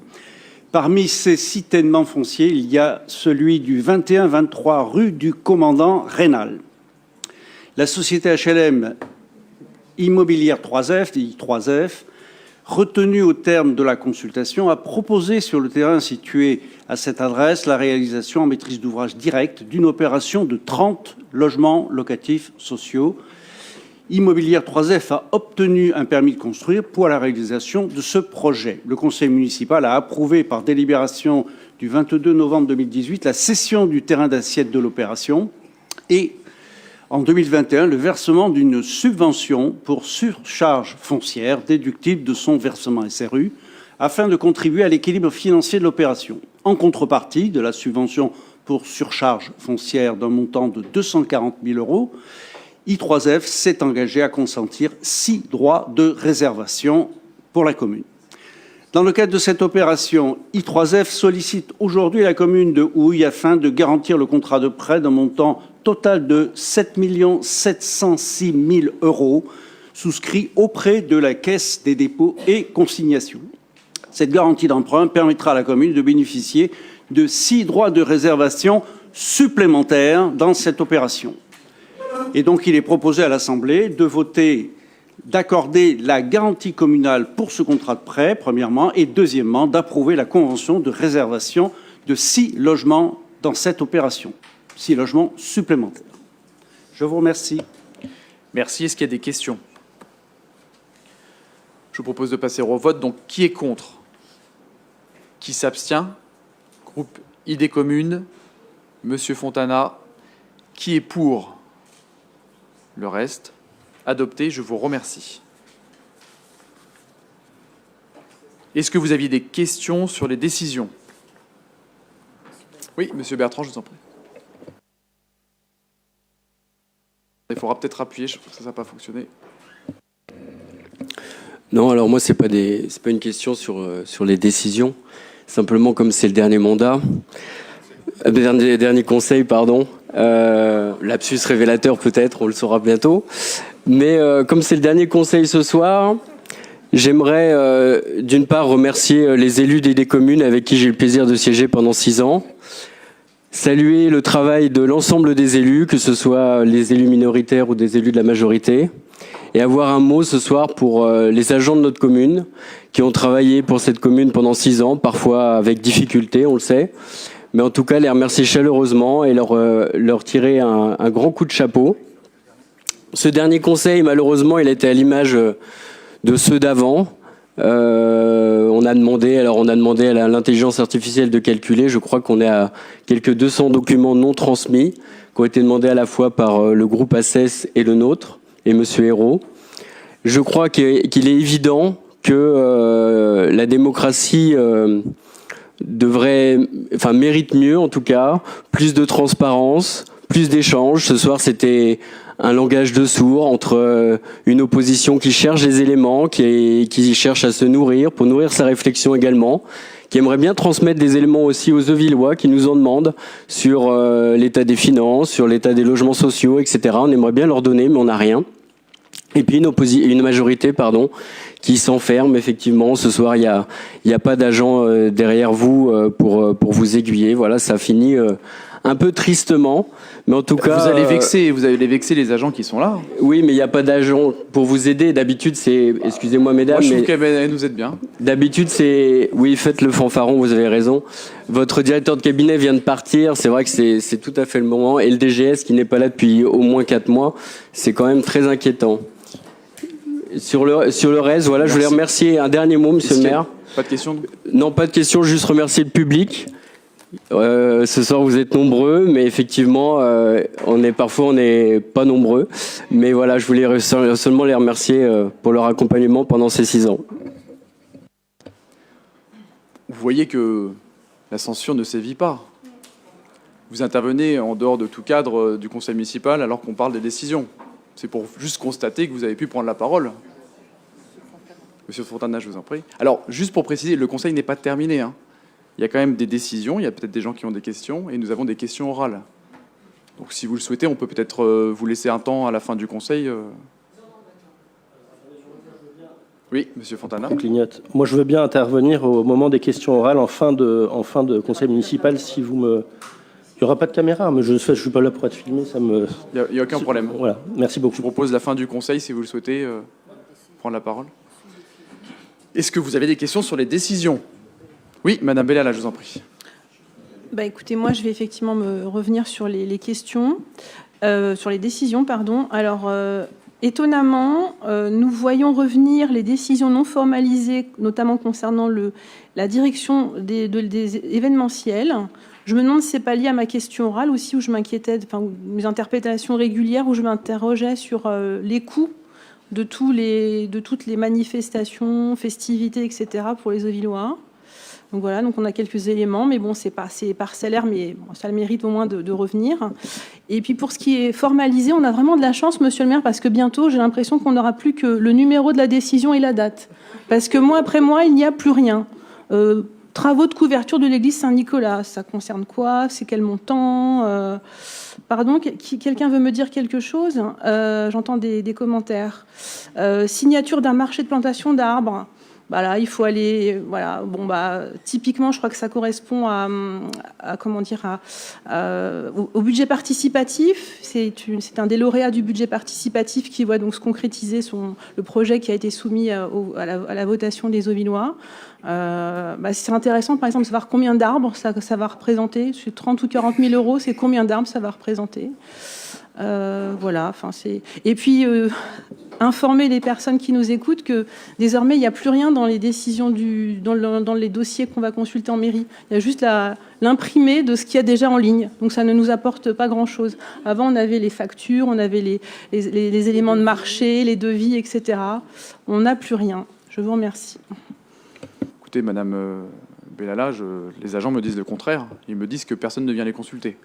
Parmi ces 6 tènements fonciers, il y a celui du 21-23 rue du commandant Rénal. La société HLM Immobilière 3F, dit 3F, retenue au terme de la consultation, a proposé sur le terrain situé à cette adresse la réalisation en maîtrise d'ouvrage directe d'une opération de 30 logements locatifs sociaux. Immobilière 3F a obtenu un permis de construire pour la réalisation de ce projet. Le conseil municipal a approuvé par délibération du 22 novembre 2018 la cession du terrain d'assiette de l'opération et en 2021, le versement d'une subvention pour surcharge foncière déductible de son versement SRU afin de contribuer à l'équilibre financier de l'opération. En contrepartie de la subvention pour surcharge foncière d'un montant de 240 000 €, I3F s'est engagé à consentir 6 droits de réservation pour la commune. Dans le cadre de cette opération, I3F sollicite aujourd'hui la commune de Houille afin de garantir le contrat de prêt d'un montant total de 7 706 000 € souscrit auprès de la Caisse des dépôts et consignations. Cette garantie d'emprunt permettra à la commune de bénéficier de 6 droits de réservation supplémentaires dans cette opération. Et donc, il est proposé à l'Assemblée de voter, d'accorder la garantie communale pour ce contrat de prêt, premièrement, et deuxièmement, d'approuver la convention de réservation de 6 logements dans cette opération. 6 logements supplémentaires. Je vous remercie. Merci. Est-ce qu'il y a des questions? Je vous propose de passer au vote. Donc, qui est contre? Qui s'abstient? Groupe Idées Communes. Monsieur Fontana. Qui est pour le reste? Adopté, je vous remercie. Est-ce que vous aviez des questions sur les décisions? Oui, Monsieur Bertrand, je vous en prie. Il faudra peut-être appuyer, je pense que ça n'a pas fonctionné. Non, alors moi, c'est pas une question sur les décisions. Simplement, comme c'est le dernier mandat, dernier conseil, pardon. Lapsus révélateur peut-être, on le saura bientôt. Mais comme c'est le dernier conseil ce soir, j'aimerais d'une part remercier les élus des communes avec qui j'ai eu le plaisir de siéger pendant 6 ans. Saluer le travail de l'ensemble des élus, que ce soit les élus minoritaires ou des élus de la majorité. Et avoir un mot ce soir pour les agents de notre commune qui ont travaillé pour cette commune pendant 6 ans, parfois avec difficulté, on le sait. Mais en tout cas, les remercier chaleureusement et leur tirer un grand coup de chapeau. Ce dernier conseil, malheureusement, il était à l'image de ceux d'avant. On a demandé à l'intelligence artificielle de calculer. Je crois qu'on est à quelques 200 documents non transmis qui ont été demandés à la fois par le groupe ACES et le nôtre, et Monsieur Hérault. Je crois qu'il est évident que la démocratie mérite mieux, en tout cas, plus de transparence, plus d'échanges. Ce soir, c'était un langage de sourds entre une opposition qui cherche des éléments, qui cherche à se nourrir, pour nourrir sa réflexion également, qui aimerait bien transmettre des éléments aussi aux Auvillois qui nous en demandent sur l'état des finances, sur l'état des logements sociaux, etc. On aimerait bien leur donner, mais on n'a rien. Et puis une majorité, qui s'enferme. Effectivement, ce soir, il y a pas d'agent derrière vous pour vous aiguiller. Voilà, ça finit un peu tristement. Mais en tout cas, vous allez vexer les agents qui sont là. Oui, mais il n'y a pas d'agent pour vous aider. D'habitude, c'est... Excusez-moi, mesdames. Moi, je trouve qu'elle nous aide bien. D'habitude, c'est... Oui, faites le fanfaron, vous avez raison. Votre directeur de cabinet vient de partir. C'est vrai que c'est tout à fait le moment. Et le DGS, qui n'est pas là depuis au moins 4 mois, c'est quand même très inquiétant. Sur le reste, voilà, je voulais remercier un dernier mot, monsieur le maire. Pas de questions? Non, pas de questions, juste remercier le public. Ce soir, vous êtes nombreux, mais effectivement, on n'est pas nombreux. Mais voilà, je voulais seulement les remercier pour leur accompagnement pendant ces 6 ans. Vous voyez que la censure ne sévit pas. Vous intervenez en dehors de tout cadre du conseil municipal alors qu'on parle des décisions. C'est pour juste constater que vous avez pu prendre la parole. Monsieur Fontana, je vous en prie. Alors, juste pour préciser, le conseil n'est pas terminé, hein. Il y a quand même des décisions, il y a peut-être des gens qui ont des questions, et nous avons des questions orales. Donc si vous le souhaitez, on peut peut-être vous laisser un temps à la fin du conseil. Oui, Monsieur Fontana. On clignote. Moi, je veux bien intervenir au moment des questions orales en fin de conseil municipal si vous me... Il n'y aura pas de caméra, mais je ne suis pas là pour être filmé, ça me... Il n'y a aucun problème. Voilà, merci beaucoup. Je vous propose la fin du conseil, si vous le souhaitez, prendre la parole. Est-ce que vous avez des questions sur les décisions? Oui, Madame Bellala, je vous en prie. Écoutez, moi, je vais effectivement me revenir sur les questions, sur les décisions, pardon. Alors, étonnamment, nous voyons revenir les décisions non formalisées, notamment concernant la direction des événementiels. Je me demande si c'est pas lié à ma question orale aussi, où je m'inquiétais, mes interprétations régulières, où je m'interrogeais sur les coûts de toutes les manifestations, festivités, etc. pour les Auvillois. Donc voilà, donc on a quelques éléments, mais bon, c'est parcellaire, mais bon, ça le mérite au moins de revenir. Et puis pour ce qui est formalisé, on a vraiment de la chance, monsieur le maire, parce que bientôt, j'ai l'impression qu'on n'aura plus que le numéro de la décision et la date. Parce que mois après mois, il n'y a plus rien. Travaux de couverture de l'église Saint-Nicolas, ça concerne quoi? C'est quel montant? Pardon, quelqu'un veut me dire quelque chose? J'entends des commentaires. Signature d'un marché de plantation d'arbres. Là, il faut aller, voilà. Typiquement, je crois que ça correspond au budget participatif. C'est un des lauréats du budget participatif qui voit donc se concrétiser le projet qui a été soumis à la votation des Auvillois. C'est intéressant, par exemple, de savoir combien d'arbres ça va représenter. C'est 30 ou 40 000 euros, c'est combien d'arbres ça va représenter. Voilà. Enfin, et puis informer les personnes qui nous écoutent que désormais il n'y a plus rien dans les décisions dans les dossiers qu'on va consulter en mairie. Il y a juste l'imprimé de ce qu'il y a déjà en ligne. Donc ça ne nous apporte pas grand-chose. Avant, on avait les factures, on avait les éléments de marché, les devis, etc. On n'a plus rien. Je vous remercie. Écoutez, Madame Bellala, les agents me disent le contraire. Ils me disent que personne ne vient les consulter.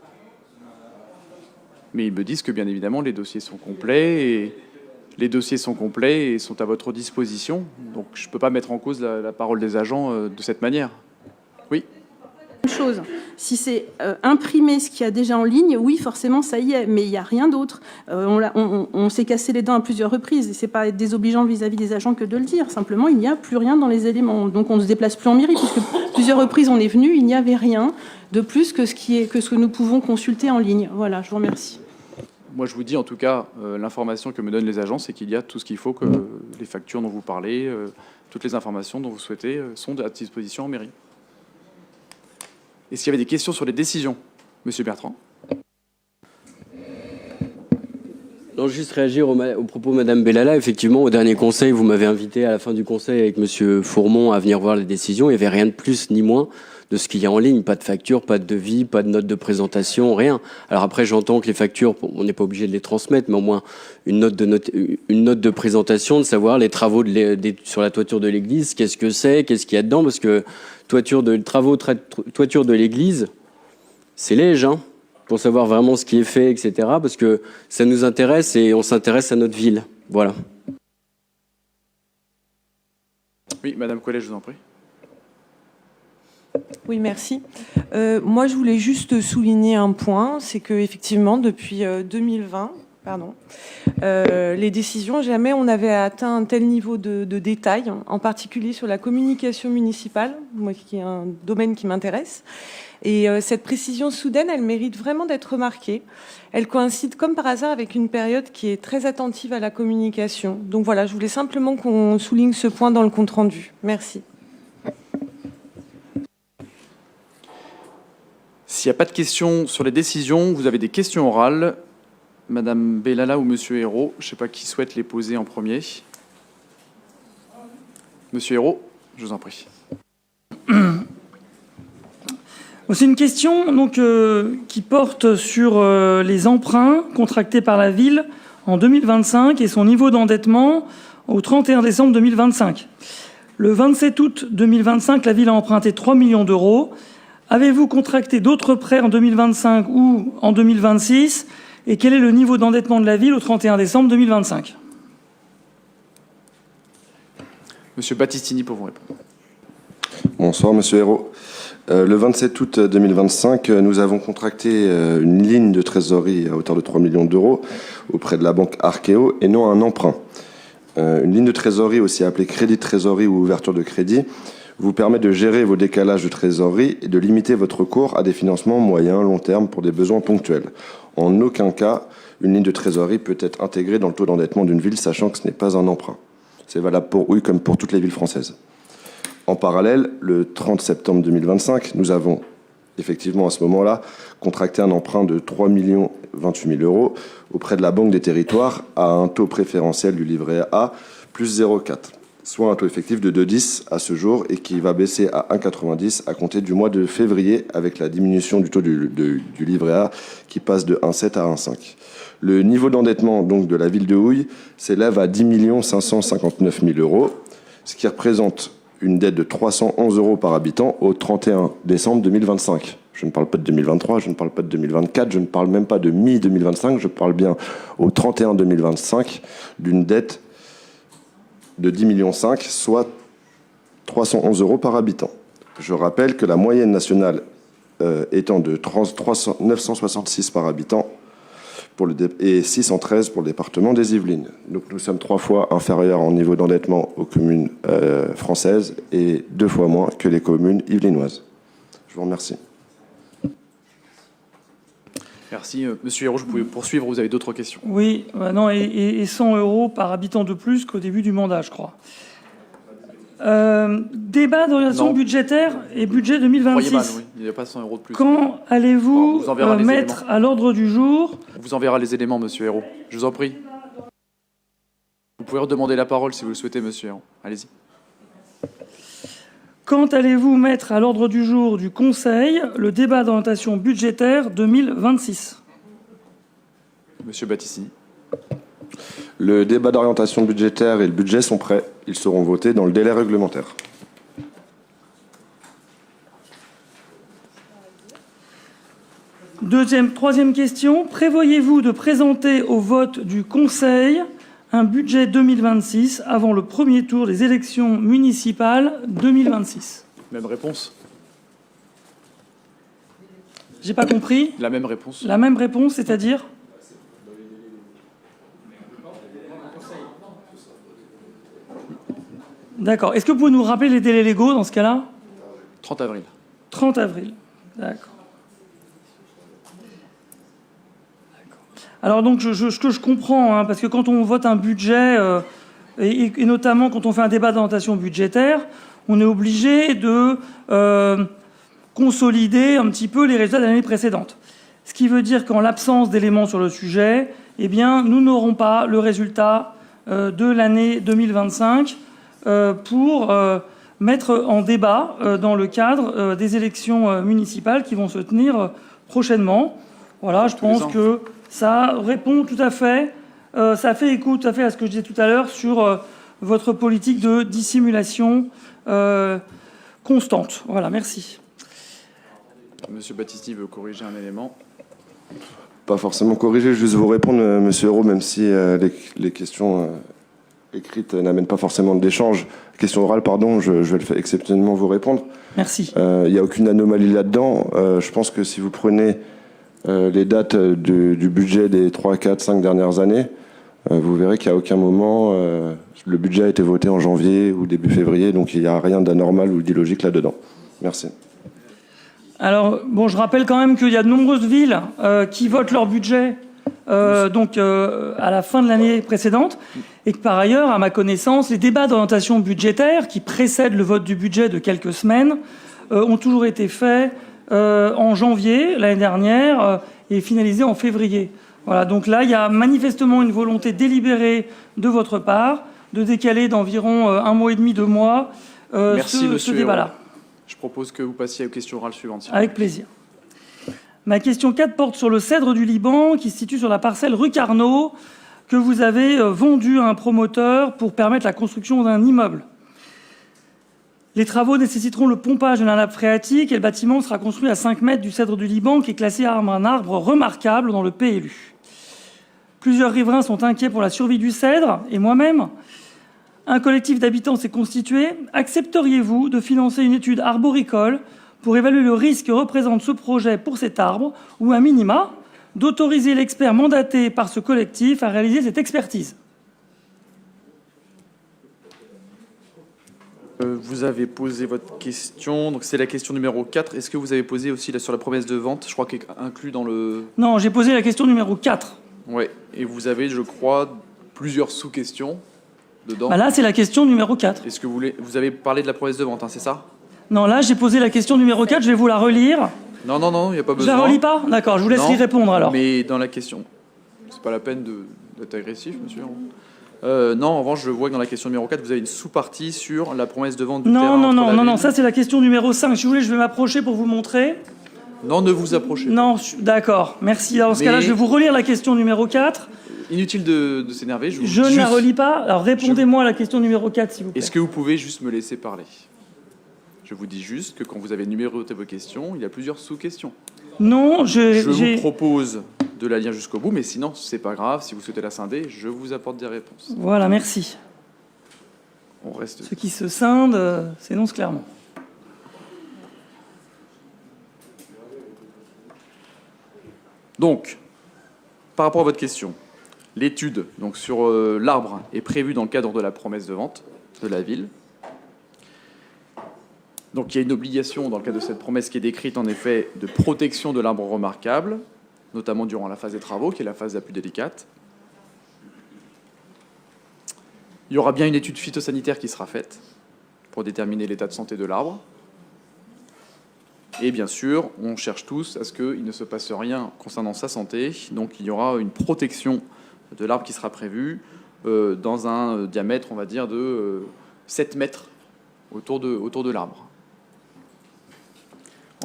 Mais ils me disent que, bien évidemment, les dossiers sont complets et sont à votre disposition. Donc, je ne peux pas mettre en cause la parole des agents de cette manière. Oui. Chose. Si c'est imprimer ce qu'il y a déjà en ligne, oui, forcément, ça y est, mais il n'y a rien d'autre. On s'est cassé les dents à plusieurs reprises, et ce n'est pas désobligeant vis-à-vis des agents que de le dire. Simplement, il n'y a plus rien dans les éléments. Donc, on ne se déplace plus en mairie, puisque plusieurs reprises, on est venu, il n'y avait rien de plus que ce que nous pouvons consulter en ligne. Voilà, je vous remercie. Moi, je vous dis, en tout cas, l'information que me donnent les agents, c'est qu'il y a tout ce qu'il faut, que les factures dont vous parlez, toutes les informations dont vous souhaitez sont à disposition en mairie. Est-ce qu'il y avait des questions sur les décisions, Monsieur Bertrand? Non, juste réagir au propos de Madame Bellala. Effectivement, au dernier conseil, vous m'avez invité à la fin du conseil avec Monsieur Fourmont à venir voir les décisions. Il n'y avait rien de plus ni moins de ce qu'il y a en ligne. Pas de facture, pas de devis, pas de note de présentation, rien. Alors après, j'entends que les factures, on n'est pas obligé de les transmettre, mais au moins une note de présentation, de savoir les travaux sur la toiture de l'église, qu'est-ce que c'est, qu'est-ce qu'il y a dedans, parce que toiture de l'église, c'est léger, hein, pour savoir vraiment ce qui est fait, etc., parce que ça nous intéresse et on s'intéresse à notre ville. Voilà. Oui, Madame Collet, je vous en prie. Oui, merci. Moi, je voulais juste souligner un point, c'est qu'effectivement, depuis 2020, les décisions, jamais on avait atteint un tel niveau de détail, en particulier sur la communication municipale, moi qui est un domaine qui m'intéresse. Et cette précision soudaine, elle mérite vraiment d'être remarquée. Elle coïncide comme par hasard avec une période qui est très attentive à la communication. Donc voilà, je voulais simplement qu'on souligne ce point dans le compte-rendu. Merci. S'il n'y a pas de questions sur les décisions, vous avez des questions orales. Madame Bellala ou Monsieur Hérault, je ne sais pas qui souhaite les poser en premier. Monsieur Hérault, je vous en prie. C'est une question donc, qui porte sur les emprunts contractés par la ville en 2025 et son niveau d'endettement au 31 décembre 2025. Le 27 août 2025, la ville a emprunté 3 millions d'euros. Avez-vous contracté d'autres prêts en 2025 ou en 2026 ? Et quel est le niveau d'endettement de la ville au 31 décembre 2025 ? Monsieur Battistini pour vous répondre. Bonsoir, Monsieur Hérault. Le 27 août 2025, nous avons contracté une ligne de trésorerie à hauteur de 3 millions d'euros auprès de la banque Arkéo et non un emprunt. Une ligne de trésorerie, aussi appelée crédit de trésorerie ou ouverture de crédit, vous permet de gérer vos décalages de trésorerie et de limiter votre recours à des financements moyen, long terme pour des besoins ponctuels. En aucun cas, une ligne de trésorerie peut être intégrée dans le taux d'endettement d'une ville, sachant que ce n'est pas un emprunt. C'est valable pour oui comme pour toutes les villes françaises. En parallèle, le 30 septembre 2025, nous avons effectivement à ce moment-là contracté un emprunt de 3 028 000 euros auprès de la Banque des Territoires à un taux préférentiel du livret A plus 0,4, soit un taux effectif de 2,10 à ce jour et qui va baisser à 1,90 à compter du mois de février avec la diminution du taux du livret A qui passe de 1,7 à 1,5. Le niveau d'endettement donc de la ville de Houille s'élève à 10 559 000 euros, ce qui représente une dette de 311 euros par habitant au 31 décembre 2025. Je ne parle pas de 2023, je ne parle pas de 2024, je ne parle même pas de mi-2025, je parle bien au 31 2025 d'une dette de 10,5 millions, soit 311 euros par habitant. Je rappelle que la moyenne nationale étant de 966 par habitant et 613 pour le département des Yvelines. Donc nous sommes 3 fois inférieurs en niveau d'endettement aux communes françaises et 2 fois moins que les communes yvelinoises. Je vous remercie. Merci. Monsieur Hérault, vous pouvez poursuivre, vous avez d'autres questions. Oui, non, et 100 euros par habitant de plus qu'au début du mandat, je crois. Débat d'orientation Non. budgétaire et budget Croyez mal, 2026. oui. Il n'y a pas 100 euros de plus. Quand allez-vous On vous enverra les mettre à l'ordre du jour On vous enverra les éléments, monsieur Hérault. Je vous en prie. Vous pouvez redemander la parole si vous le souhaitez, monsieur Hérault. Allez-y. Quand allez-vous mettre à l'ordre du jour du Conseil le débat d'orientation budgétaire 2026 ? Monsieur Battistini. Le débat d'orientation budgétaire et le budget sont prêts. Ils seront votés dans le délai réglementaire. Troisième question. Prévoyez-vous de présenter au vote du Conseil un budget 2026 avant le premier tour des élections municipales 2026 ? Même réponse. J'ai pas compris. La même réponse. La même réponse, c'est-à-dire ? D'accord. Est-ce que vous pouvez nous rappeler les délais légaux dans ce cas-là ? 30 avril. 30 avril. D'accord. Alors donc, ce que je comprends, hein, parce que quand on vote un budget, et notamment quand on fait un débat d'orientation budgétaire, on est obligé de consolider un petit peu les résultats de l'année précédente. Ce qui veut dire qu'en l'absence d'éléments sur le sujet, eh bien, nous n'aurons pas le résultat de l'année 2025 pour mettre en débat dans le cadre des élections municipales qui vont se tenir prochainement. Voilà, je pense que ça répond tout à fait, ça fait écho tout à fait à ce que je disais tout à l'heure sur votre politique de dissimulation constante. Voilà, merci. Monsieur Battisti veut corriger un élément. Pas forcément corriger, juste vous répondre, monsieur Hérault, même si les questions écrites n'amènent pas forcément d'échange. Question orale, pardon, je vais exceptionnellement vous répondre. Merci. Il n'y a aucune anomalie là-dedans. Je pense que si vous prenez les dates du budget des 3, 4, 5 dernières années, vous verrez qu'à aucun moment le budget a été voté en janvier ou début février, donc il n'y a rien d'anormal ou d'illogique là-dedans. Merci. Alors, bon, je rappelle quand même qu'il y a de nombreuses villes qui votent leur budget à la fin de l'année précédente, et que par ailleurs, à ma connaissance, les débats d'orientation budgétaire qui précèdent le vote du budget de quelques semaines ont toujours été faits en janvier l'année dernière et finalisés en février. Voilà, donc là, il y a manifestement une volonté délibérée de votre part de décaler d'environ 1 mois et demi, 2 mois ce débat-là. Je propose que vous passiez aux questions orales suivantes. Avec plaisir. Ma question 4 porte sur le cèdre du Liban qui se situe sur la parcelle rue Carnot que vous avez vendu à un promoteur pour permettre la construction d'un immeuble. Les travaux nécessiteront le pompage de la nappe phréatique et le bâtiment sera construit à 5 mètres du cèdre du Liban qui est classé un arbre remarquable dans le PLU. Plusieurs riverains sont inquiets pour la survie du cèdre et moi-même. Un collectif d'habitants s'est constitué. Accepteriez-vous de financer une étude arboricole pour évaluer le risque que représente ce projet pour cet arbre ou, à minima, d'autoriser l'expert mandaté par ce collectif à réaliser cette expertise ? Vous avez posé votre question, donc c'est la question numéro 4. Est-ce que vous avez posé aussi sur la promesse de vente ? Je crois qu'elle est inclus dans le... Non, j'ai posé la question numéro 4. Oui, et vous avez, je crois, plusieurs sous-questions dedans. Bah là, c'est la question numéro 4. Est-ce que vous avez parlé de la promesse de vente, hein, c'est ça ? Non, là, j'ai posé la question numéro 4, je vais vous la relire. Non, il n'y a pas Je besoin. la relis pas ? D'accord, je vous laisse y répondre alors. Mais dans la question, c'est pas la peine d'être agressif, monsieur. Non, en revanche, je vois que dans la question numéro 4, vous avez une sous-partie sur la promesse de vente du terrain. Non, ça c'est la question numéro 5. Si vous voulez, je vais m'approcher pour vous montrer. Non, ne vous approchez pas. Non, d'accord, merci. Dans ce cas-là, je vais vous relire la question numéro 4. Inutile de s'énerver. Je ne la relis pas. Alors répondez-moi à la question numéro 4, s'il vous plaît. Est-ce que vous pouvez juste me laisser parler ? Je vous dis juste que quand vous avez numéroté vos questions, il y a plusieurs sous-questions. Non, je vous propose de la lire jusqu'au bout, mais sinon, c'est pas grave. Si vous souhaitez la scinder, je vous apporte des réponses. Voilà, merci. On reste... Ceux qui se scindent s'énoncent clairement. Donc, par rapport à votre question, l'étude donc, sur l'arbre est prévue dans le cadre de la promesse de vente de la ville. Donc il y a une obligation dans le cadre de cette promesse qui est décrite en effet de protection de l'arbre remarquable, notamment durant la phase des travaux, qui est la phase la plus délicate. Il y aura bien une étude phytosanitaire qui sera faite. pour déterminer l'état de santé de l'arbre. Et bien sûr, on cherche tous à ce qu'il ne se passe rien concernant sa santé. Donc il y aura une protection de l'arbre qui sera prévue dans un diamètre, on va dire, de 7 mètres autour de l'arbre.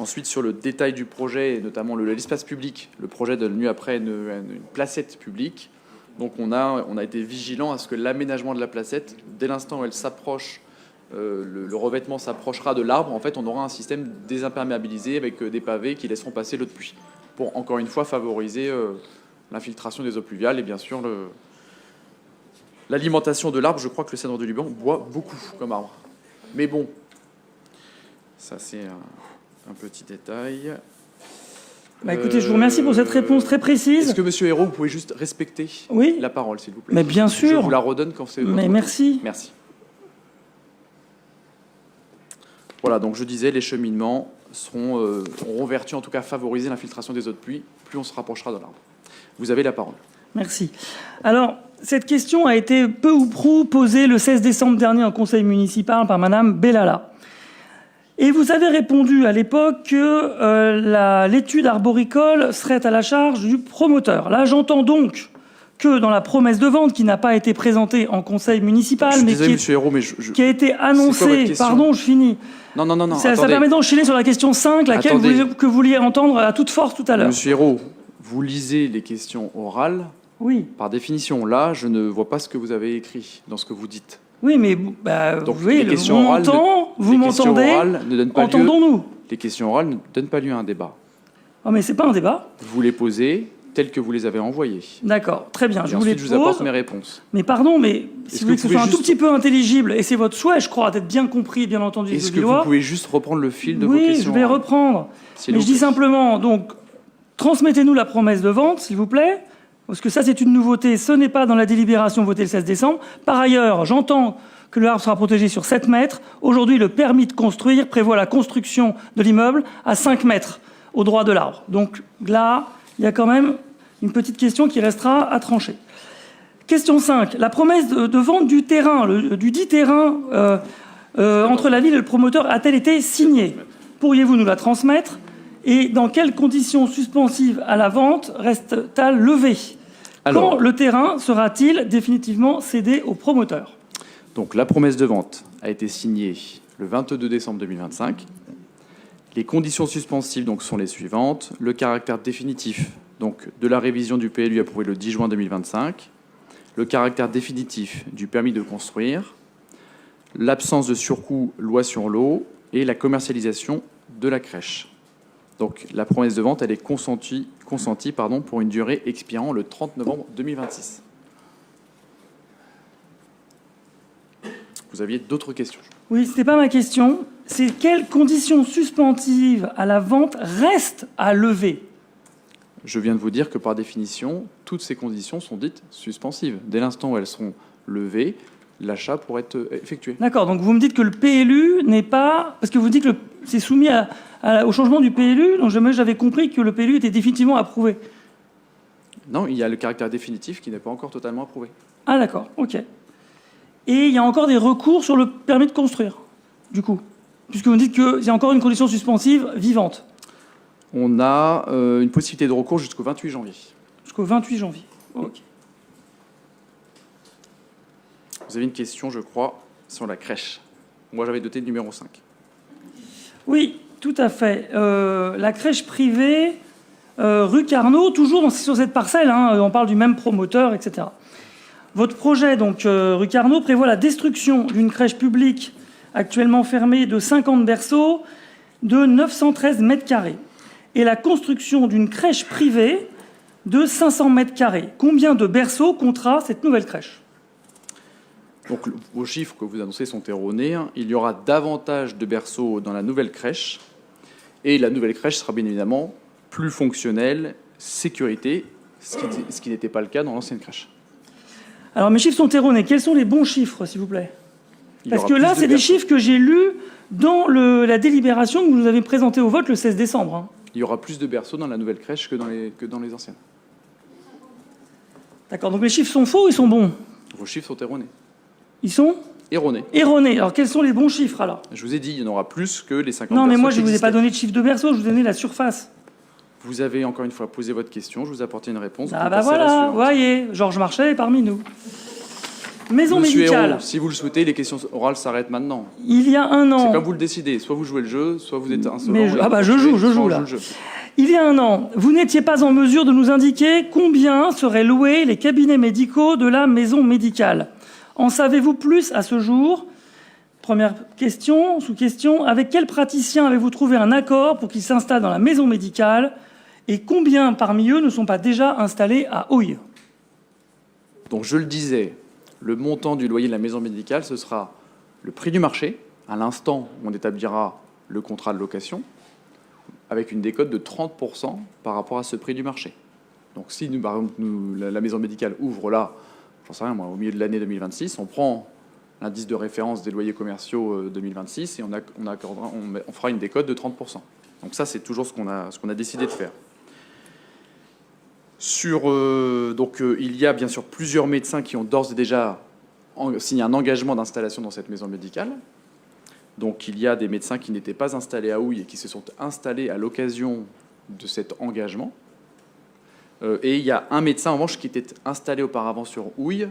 Ensuite, sur le détail du projet, et notamment l'espace public, le projet donne lieu après une placette publique. Donc on a été vigilant à ce que l'aménagement de la placette, dès l'instant où elle s'approche, le revêtement s'approchera de l'arbre, en fait on aura un système désimperméabilisé avec des pavés qui laisseront passer l'eau de pluie, pour encore une fois favoriser l'infiltration des eaux pluviales et bien sûr l'alimentation de l'arbre. Je crois que le cèdre du Liban boit beaucoup comme arbre. Mais bon, ça c'est un petit détail. Bah écoutez, je vous remercie pour cette réponse très précise. Est-ce que, Monsieur Hérault, vous pouvez juste respecter la parole, s'il vous plaît? Mais bien sûr. Je vous la redonne quand c'est votre Mais tour. merci. Merci. Voilà, donc je disais, les cheminements auront vertu, en tout cas, à favoriser l'infiltration des eaux de pluie, plus on se rapprochera de l'arbre. Vous avez la parole. Merci. Alors, cette question a été peu ou prou posée le 16 décembre dernier en conseil municipal par Madame Bellala. Et vous avez répondu à l'époque que l'étude arboricole serait à la charge du promoteur. Là, j'entends donc que dans la promesse de vente, qui n'a pas été présentée en conseil municipal, mais qui a été annoncée... Pardon, je finis. Non, ça permet d'enchaîner sur la question 5, laquelle que vous vouliez entendre à toute force tout à l'heure. Monsieur Hérault, vous lisez les questions orales. Oui. Par définition, là, je ne vois pas ce que vous avez écrit dans ce que vous dites. Oui, mais donc, vous voyez, vous m'entendez, entendons-nous. Les questions orales ne donnent pas lieu à un débat. Oh, mais c'est pas un débat. Vous les posez telles que vous les avez envoyées. D'accord, très bien. Ensuite, je vous apporte mes réponses. Mais pardon, mais si vous voulez que ce soit un tout petit peu intelligible, et c'est votre souhait, je crois, d'être bien compris et bien entendu. Est-ce que vous pouvez juste reprendre le fil de vos questions? Oui, je vais reprendre. Mais je dis simplement, donc, transmettez-nous la promesse de vente, s'il vous plaît. Parce que ça, c'est une nouveauté. Ce n'est pas dans la délibération votée le 16 décembre. Par ailleurs, j'entends que l'arbre sera protégé sur 7 mètres. Aujourd'hui, le permis de construire prévoit la construction de l'immeuble à 5 mètres au droit de l'arbre. Donc là, il y a quand même une petite question qui restera à trancher. Question 5. La promesse de vente du terrain, du dit terrain entre la ville et le promoteur, a-t-elle été signée? Pourriez-vous nous la transmettre? Et dans quelles conditions suspensives à la vente reste-t-elle levée? Quand le terrain sera-t-il définitivement cédé au promoteur? Donc la promesse de vente a été signée le 22 décembre 2025. Les conditions suspensives donc, sont les suivantes. Le caractère définitif donc, de la révision du PLU approuvé le 10 juin 2025. Le caractère définitif du permis de construire. L'absence de surcoût loi sur l'eau et la commercialisation de la crèche. Donc la promesse de vente, elle est consentie pour une durée expirant le 30 novembre 2026. Vous aviez d'autres questions? Oui, ce n'était pas ma question. C'est quelles conditions suspensives à la vente restent à lever? Je viens de vous dire que par définition, toutes ces conditions sont dites suspensives. Dès l'instant où elles seront levées, l'achat pourrait être effectué. D'accord, donc vous me dites que le PLU n'est pas... Parce que vous dites que c'est soumis au changement du PLU, donc j'avais compris que le PLU était définitivement approuvé. Non, il y a le caractère définitif qui n'est pas encore totalement approuvé. Ah d'accord, ok. Et il y a encore des recours sur le permis de construire, du coup, puisque vous me dites qu'il y a encore une condition suspensive vivante. On a une possibilité de recours jusqu'au 28 janvier. Jusqu'au 28 janvier, ok. Vous avez une question, je crois, sur la crèche. Moi, j'avais doté le numéro 5. Oui, tout à fait. La crèche privée, rue Carnot, toujours sur cette parcelle, hein, on parle du même promoteur, etc. Votre projet, donc, rue Carnot, prévoit la destruction d'une crèche publique actuellement fermée de 50 berceaux de 913 mètres carrés et la construction d'une crèche privée de 500 mètres carrés. Combien de berceaux comptera cette nouvelle crèche? Donc, vos chiffres que vous annoncez sont erronés. Il y aura davantage de berceaux dans la nouvelle crèche. Et la nouvelle crèche sera bien évidemment plus fonctionnelle, sécurité, ce qui n'était pas le cas dans l'ancienne crèche. Alors, mes chiffres sont erronés. Quels sont les bons chiffres, s'il vous plaît? Parce que là, c'est des chiffres que j'ai lus dans la délibération que vous nous avez présentée au vote le 16 décembre. Hein. Il y aura plus de berceaux dans la nouvelle crèche que dans les anciennes. D'accord. Donc, les chiffres sont faux ou ils sont bons? Vos chiffres sont erronés. Ils sont Erroné. Erroné. Alors, quels sont les bons chiffres, alors? Je vous ai dit, il y en aura plus que les 50 Non, mais personnes moi, je qui ne vous ai pas existaient. donné de chiffre de berceau, je vous ai donné la surface. Vous avez encore une fois posé votre question, je vous ai apporté une réponse. Ah Vous bah passez à la voilà, suivante. vous voyez, Georges Marchais est parmi nous. Maison Monsieur médicale. Hérault, si vous le souhaitez, les questions orales s'arrêtent maintenant. Il y a un an. C'est comme vous le décidez. Soit vous jouez le jeu, soit vous êtes insolent. Mais et ah bah vous je continuez, joue soit on là. joue le jeu. Il y a un an, vous n'étiez pas en mesure de nous indiquer combien seraient loués les cabinets médicaux de la maison médicale. En savez-vous plus à ce jour? Première question, sous-question. Avec quel praticien avez-vous trouvé un accord pour qu'il s'installe dans la maison médicale? Et combien parmi eux ne sont pas déjà installés à Houille? Donc je le disais, le montant du loyer de la maison médicale, ce sera le prix du marché, à l'instant où on établira le contrat de location, avec une décote de 30% par rapport à ce prix du marché. Donc si, par exemple, la maison médicale ouvre là, j'en sais rien moi, au milieu de l'année 2026, on prend l'indice de référence des loyers commerciaux 2026 et on fera une décote de 30%. Donc ça, c'est toujours ce qu'on a décidé de faire. Il y a bien sûr plusieurs médecins qui ont d'ores et déjà signé un engagement d'installation dans cette maison médicale. Donc il y a des médecins qui n'étaient pas installés à Houille et qui se sont installés à l'occasion de cet engagement. Et il y a un médecin en revanche qui était installé auparavant sur Houille,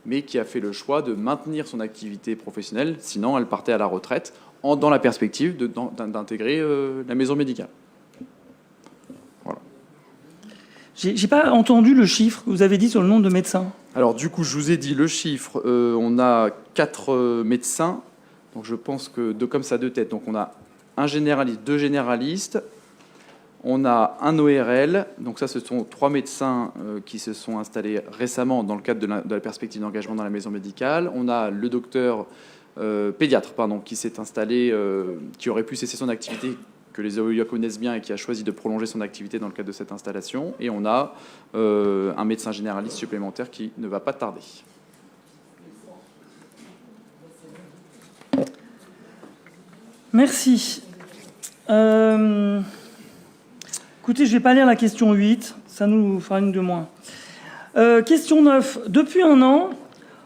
mais qui a fait le choix de maintenir son activité professionnelle, sinon elle partait à la retraite, dans la perspective d'intégrer la maison médicale. J'ai pas entendu le chiffre que vous avez dit sur le nombre de médecins. Alors du coup, je vous ai dit le chiffre. On a 4 médecins. Donc je pense que comme ça de tête. Donc on a un généraliste, 2 généralistes. On a un ORL. Donc ça, ce sont 3 médecins qui se sont installés récemment dans le cadre de la perspective d'engagement dans la maison médicale. On a le docteur pédiatre, qui s'est installé, qui aurait pu cesser son activité, que les OUA connaissent bien et qui a choisi de prolonger son activité dans le cadre de cette installation. Et on a un médecin généraliste supplémentaire qui ne va pas tarder. Merci. Écoutez, je ne vais pas lire la question 8, ça nous fera une de moins. Question 9. Depuis un an,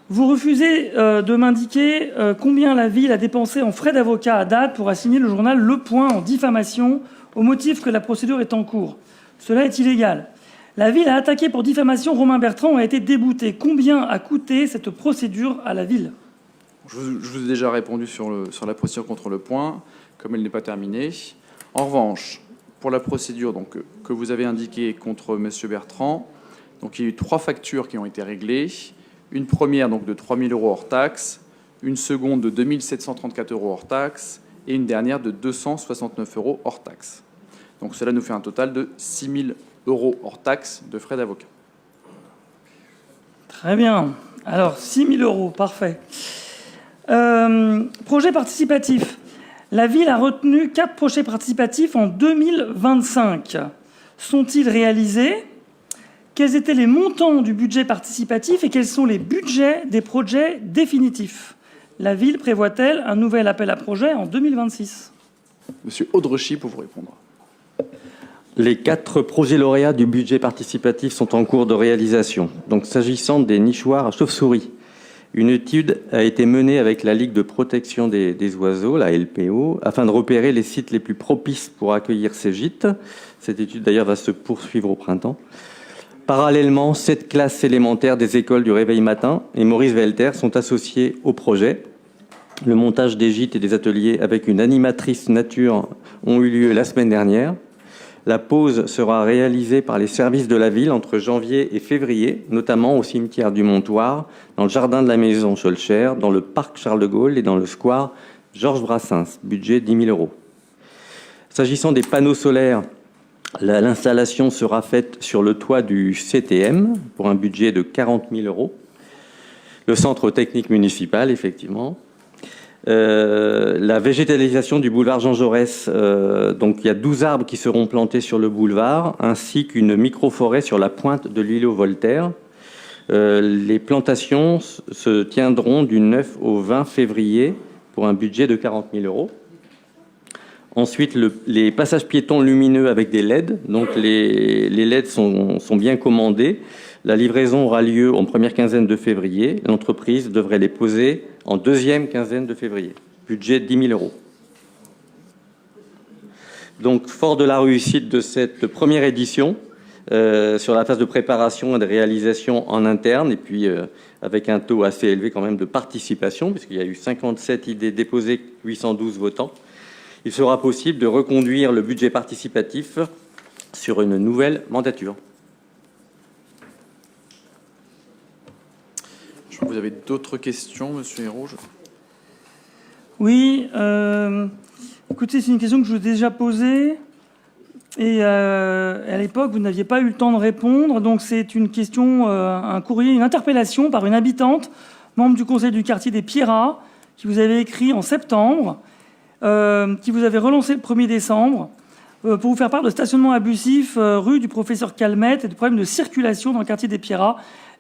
vous refusez de m'indiquer combien la ville a dépensé en frais d'avocat à date pour assigner le journal Le Point en diffamation au motif que la procédure est en cours. Cela est illégal. La ville a attaqué pour diffamation Romain Bertrand et a été déboutée. Combien a coûté cette procédure à la ville? Je vous ai déjà répondu sur la procédure contre Le Point, comme elle n'est pas terminée. En revanche, pour la procédure que vous avez indiquée contre M. Bertrand, donc, il y a eu 3 factures qui ont été réglées. Une première de 3 000 € hors taxe, une seconde de 2 734 € hors taxe et une dernière de 269 € hors taxe. Donc cela nous fait un total de 6 000 € hors taxe de frais d'avocat. Très bien. Alors, 6 000 €, parfait. Projet participatif. La ville a retenu 4 projets participatifs en 2025. Sont-ils réalisés? Quels étaient les montants du budget participatif et quels sont les budgets des projets définitifs? La ville prévoit-elle un nouvel appel à projet en 2026? Monsieur Audrechy pour vous répondre. Les 4 projets lauréats du budget participatif sont en cours de réalisation. Donc, s'agissant des nichoirs à chauves-souris, une étude a été menée avec la Ligue de protection des oiseaux, la LPO, afin de repérer les sites les plus propices pour accueillir ces gîtes. Cette étude, d'ailleurs, va se poursuivre au printemps. Parallèlement, 7 classes élémentaires des écoles du Réveil Matin et Maurice Velter sont associés au projet. Le montage des gîtes et des ateliers avec une animatrice nature ont eu lieu la semaine dernière. La pause sera réalisée par les services de la ville entre janvier et février, notamment au cimetière du Montoire, dans le jardin de la maison Scholcher, dans le parc Charles de Gaulle et dans le square Georges Brassens, budget 10 000 €. S'agissant des panneaux solaires, l'installation sera faite sur le toit du CTM pour un budget de 40 000 €. Le centre technique municipal, effectivement. La végétalisation du boulevard Jean Jaurès, donc il y a 12 arbres qui seront plantés sur le boulevard, ainsi qu'une micro-forêt sur la pointe de l'îlot Voltaire. Les plantations se tiendront du 9 au 20 février pour un budget de 40 000 €. Ensuite, les passages piétons lumineux avec des LED. Donc les LED sont bien commandés. La livraison aura lieu en première quinzaine de février. L'entreprise devrait les poser en deuxième quinzaine de février. Budget 10 000 €. Donc, fort de la réussite de cette première édition, sur la phase de préparation et de réalisation en interne, et puis avec un taux assez élevé quand même de participation, puisqu'il y a eu 57 idées déposées, 812 votants, il sera possible de reconduire le budget participatif sur une nouvelle mandature. Vous avez d'autres questions, Monsieur Hérault? Oui, écoutez, c'est une question que je vous ai déjà posée. Et à l'époque, vous n'aviez pas eu le temps de répondre. Donc c'est une question, un courrier, une interpellation par une habitante, membre du conseil du quartier des Pierrats, qui vous avait écrit en septembre, qui vous avait relancé le 1er décembre, pour vous faire part de stationnement abusif rue du professeur Calmette et de problèmes de circulation dans le quartier des Pierrats.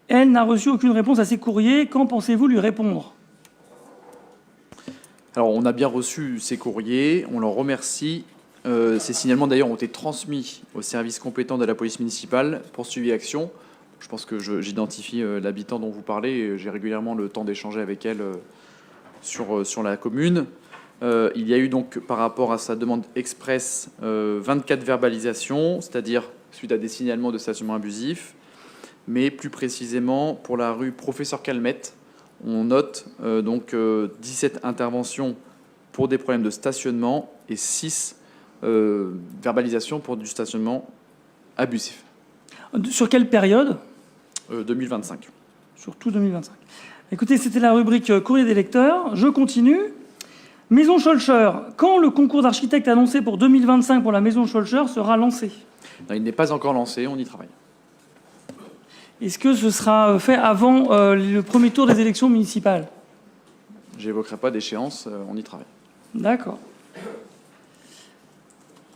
Elle n'a reçu aucune réponse à ces courriers. Quand pensez-vous lui répondre? Alors, on a bien reçu ces courriers, on leur remercie. Ces signalements, d'ailleurs, ont été transmis aux services compétents de la police municipale pour suivi et action. Je pense que j'identifie l'habitant dont vous parlez. J'ai régulièrement le temps d'échanger avec elle sur la commune. Il y a eu donc, par rapport à sa demande express, 24 verbalisations, c'est-à-dire suite à des signalements de stationnement abusif. Mais plus précisément, pour la rue Professeur Calmette, on note donc 17 interventions pour des problèmes de stationnement et 6 verbalisations pour du stationnement abusif. Sur quelle période? 2025. Surtout 2025. Écoutez, c'était la rubrique courrier des lecteurs. Je continue. Maison Scholcher. Quand le concours d'architecte annoncé pour 2025 pour la maison Scholcher sera lancé? Non, il n'est pas encore lancé, on y travaille. Est-ce que ce sera fait avant le premier tour des élections municipales? J'évoquerai pas d'échéance, on y travaille. D'accord.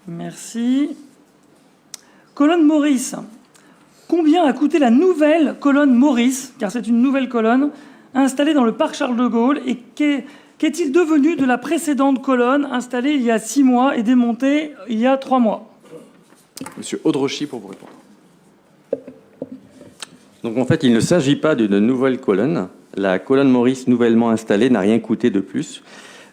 Merci. Colonne Maurice. Combien a coûté la nouvelle colonne Maurice, car c'est une nouvelle colonne, installée dans le parc Charles de Gaulle, et qu'est-il devenu de la précédente colonne installée il y a 6 mois et démontée il y a 3 mois? Monsieur Audrechy pour vous répondre. Donc en fait, il ne s'agit pas d'une nouvelle colonne. La colonne Maurice nouvellement installée n'a rien coûté de plus.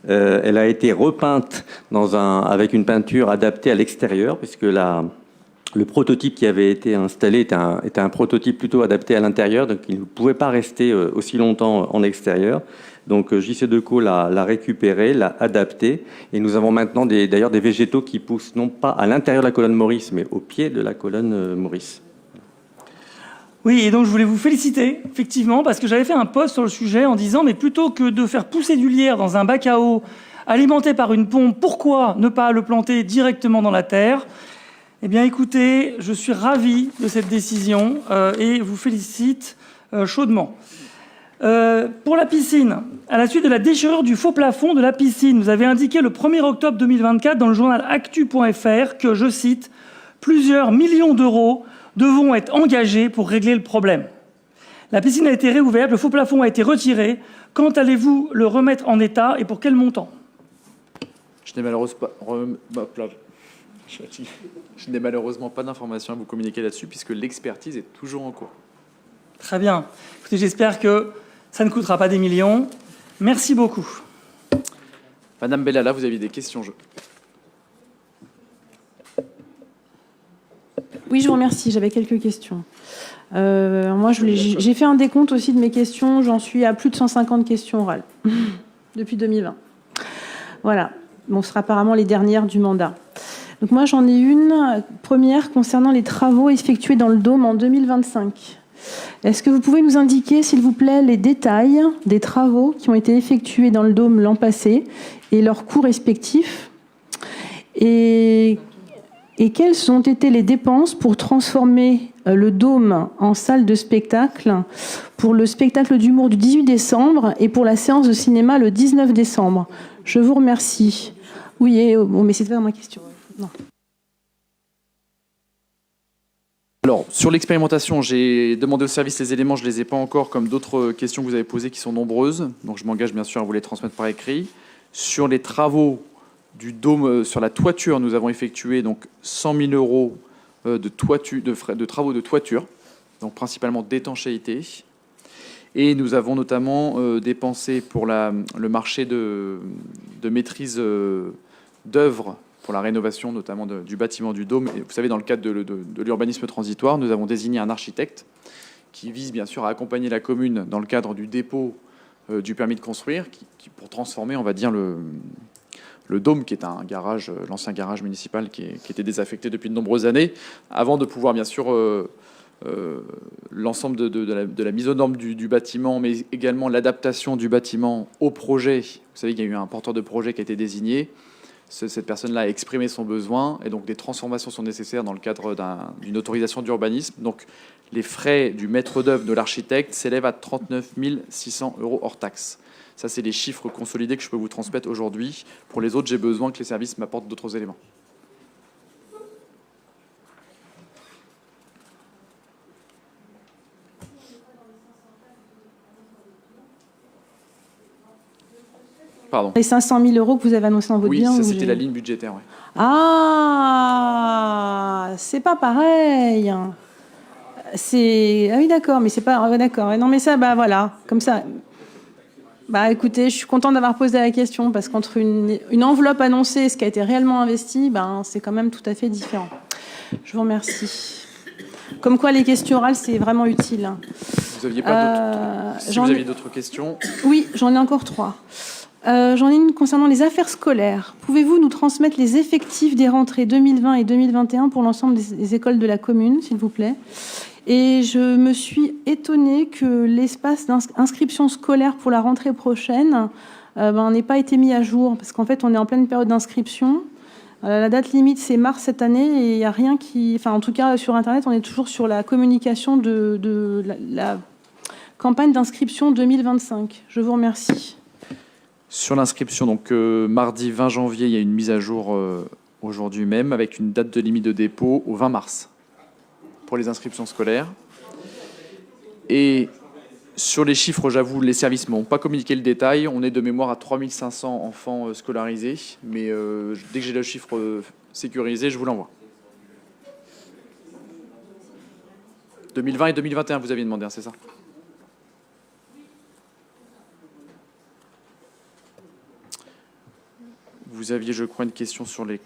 Elle a été repeinte avec une peinture adaptée à l'extérieur, puisque le prototype qui avait été installé était un prototype plutôt adapté à l'intérieur, donc il ne pouvait pas rester aussi longtemps en extérieur. Donc JC Decaux l'a récupéré, l'a adapté, et nous avons maintenant d'ailleurs des végétaux qui poussent non pas à l'intérieur de la colonne Maurice, mais au pied de la colonne Maurice. Oui, et donc je voulais vous féliciter, effectivement, parce que j'avais fait un post sur le sujet en disant, mais plutôt que de faire pousser du lierre dans un bac à eau alimenté par une pompe, pourquoi ne pas le planter directement dans la terre? Eh bien, écoutez, je suis ravi de cette décision et vous félicite chaudement. Pour la piscine, à la suite de la déchirure du faux plafond de la piscine, vous avez indiqué le 1er octobre 2024 dans le journal actu.fr que, je cite, « plusieurs millions d'euros devront être engagés pour régler le problème. La piscine a été réouverte, le faux plafond a été retiré. Quand allez-vous le remettre en état et pour quel montant? » Je n'ai malheureusement pas d'informations à vous communiquer là-dessus, puisque l'expertise est toujours en cours. Très bien. Écoutez, j'espère que ça ne coûtera pas des millions. Merci beaucoup. Madame Bellala, vous aviez des questions, Oui, je vous remercie. J'avais quelques questions. Moi, j'ai fait un décompte aussi de mes questions. J'en suis à plus de 150 questions orales depuis 2020. Voilà. Bon, ce sera apparemment les dernières du mandat. Donc moi, j'en ai une première concernant les travaux effectués dans le Dôme en 2025. Est-ce que vous pouvez nous indiquer, s'il vous plaît, les détails des travaux qui ont été effectués dans le Dôme l'an passé et leurs coûts respectifs? Et quelles ont été les dépenses pour transformer le Dôme en salle de spectacle pour le spectacle d'humour du 18 décembre et pour la séance de cinéma le 19 décembre? Je vous remercie. Oui, bon, mais c'était pas ma question. Non. Alors, sur l'expérimentation, j'ai demandé au service les éléments, je ne les ai pas encore, comme d'autres questions que vous avez posées qui sont nombreuses. Donc, je m'engage bien sûr à vous les transmettre par écrit. Sur les travaux Du dôme sur la toiture, nous avons effectué donc 100 000 euros de travaux de toiture, donc principalement d'étanchéité. Et nous avons notamment dépensé pour le marché de maîtrise d'œuvres pour la rénovation notamment du bâtiment du dôme. Et vous savez, dans le cadre de l'urbanisme transitoire, nous avons désigné un architecte qui vise bien sûr à accompagner la commune dans le cadre du dépôt du permis de construire, pour transformer, on va dire, le dôme, qui est un garage, l'ancien garage municipal qui était désaffecté depuis de nombreuses années, avant de pouvoir bien sûr l'ensemble de la mise aux normes du bâtiment, mais également l'adaptation du bâtiment au projet. Vous savez qu'il y a eu un porteur de projet qui a été désigné. Cette personne-là a exprimé son besoin, et donc des transformations sont nécessaires dans le cadre d'une autorisation d'urbanisme. Donc les frais du maître d'œuvre de l'architecte s'élèvent à 39 600 euros hors taxe. Ça, c'est les chiffres consolidés que je peux vous transmettre aujourd'hui. Pour les autres, j'ai besoin que les services m'apportent d'autres éléments. Pardon. Les 500 000 euros que vous avez annoncé dans votre Oui, bien. ça c'était la ligne budgétaire. Ouais. Ah, c'est pas pareil. Ah oui, d'accord, mais c'est pas d'accord. Non, mais ça, bah voilà, comme ça. Bah écoutez, je suis contente d'avoir posé la question parce qu'entre une enveloppe annoncée et ce qui a été réellement investi, c'est quand même tout à fait différent. Je vous remercie. Comme quoi, les questions orales, c'est vraiment utile. Vous aviez pas d'autres... Si vous aviez d'autres questions. Oui, j'en ai encore 3. J'en ai une concernant les affaires scolaires. Pouvez-vous nous transmettre les effectifs des rentrées 2020 et 2021 pour l'ensemble des écoles de la commune, s'il vous plaît? Et je me suis étonnée que l'espace d'inscription scolaire pour la rentrée prochaine n'ait pas été mis à jour, parce qu'en fait, on est en pleine période d'inscription. La date limite, c'est mars cette année, et il n'y a rien qui... Enfin, en tout cas, sur Internet, on est toujours sur la communication de la campagne d'inscription 2025. Je vous remercie. Sur l'inscription, donc mardi 20 janvier, il y a une mise à jour aujourd'hui même, avec une date de limite de dépôt au 20 mars pour les inscriptions scolaires. Et sur les chiffres, j'avoue, les services ne m'ont pas communiqué le détail. On est de mémoire à 3500 enfants scolarisés, mais dès que j'ai le chiffre sécurisé, je vous l'envoie. 2020 et 2021, vous aviez demandé, hein, c'est ça? Vous aviez, je crois, une question sur les...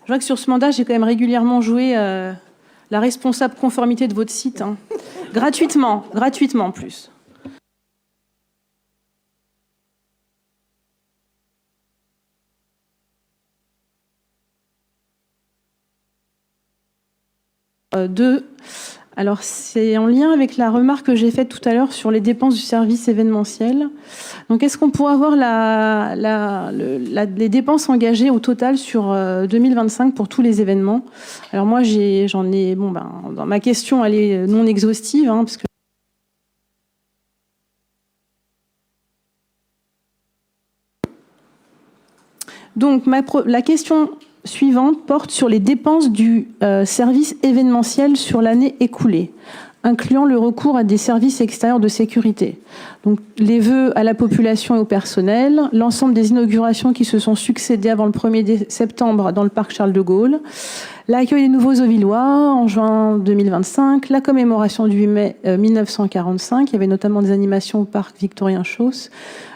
Je vois que sur ce mandat, j'ai quand même régulièrement joué la responsable conformité de votre site. Hein. Gratuitement en plus. Alors, c'est en lien avec la remarque que j'ai faite tout à l'heure sur les dépenses du service événementiel. Donc, est-ce qu'on pourrait avoir les dépenses engagées au total sur 2025 pour tous les événements? Alors, moi, dans ma question, elle est non exhaustive, hein, parce que donc, la question suivante porte sur les dépenses du service événementiel sur l'année écoulée, incluant le recours à des services extérieurs de sécurité. Donc, les vœux à la population et au personnel, l'ensemble des inaugurations qui se sont succédées avant le 1er septembre dans le parc Charles de Gaulle, l'accueil des nouveaux Auvillois en juin 2025, la commémoration du 8 mai 1945, il y avait notamment des animations au parc Victorien-Chausse,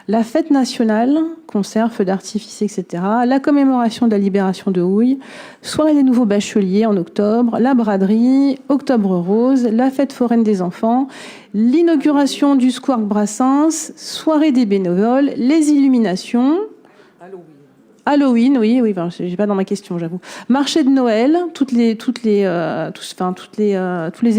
la fête nationale, concerts, feux d'artifice, etc., la commémoration de la libération de Houille, soirée des nouveaux bacheliers en octobre, la braderie, octobre rose, la fête foraine des enfants, l'inauguration du Square Brassens, soirée des bénévoles, les illuminations... Halloween, oui, j'ai pas dans ma question, j'avoue. Marché de Noël, tous les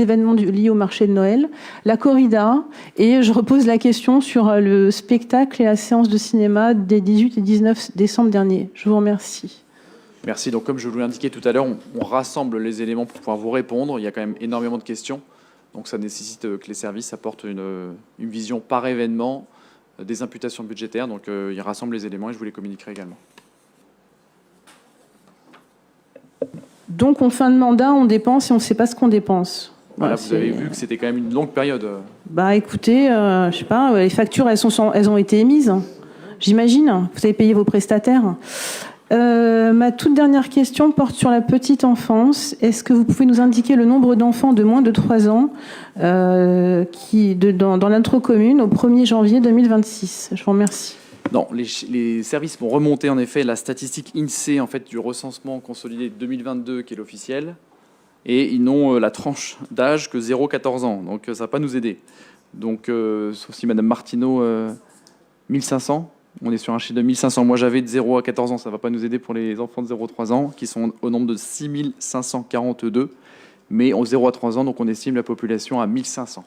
événements liés au marché de Noël, la corrida, et je repose la question sur le spectacle et la séance de cinéma des 18 et 19 décembre dernier. Je vous remercie. Merci. Donc, comme je vous l'ai indiqué tout à l'heure, on rassemble les éléments pour pouvoir vous répondre. Il y a quand même énormément de questions, donc ça nécessite que les services apportent une vision par événement, des imputations budgétaires. Donc, ils rassemblent les éléments et je vous les communiquerai également. Donc, en fin de mandat, on dépense et on ne sait pas ce qu'on dépense. Voilà, vous avez vu que c'était quand même une longue période. Bah, écoutez, je sais pas, les factures, elles ont été émises. J'imagine, vous avez payé vos prestataires. Ma toute dernière question porte sur la petite enfance. Est-ce que vous pouvez nous indiquer le nombre d'enfants de moins de 3 ans dans l'introcommune au 1er janvier 2026 ? Je vous remercie. Non, les services vont remonter en effet la statistique INSEE en fait, du recensement consolidé 2022 qui est l'officiel, et ils n'ont la tranche d'âge que 0-14 ans, donc ça ne va pas nous aider. Donc, sauf si Madame Martineau, 1500, on est sur un chiffre de 1500. Moi j'avais de 0 à 14 ans, ça ne va pas nous aider pour les enfants de 0-3 ans, qui sont au nombre de 6542, mais au 0 à 3 ans, donc on estime la population à 1500.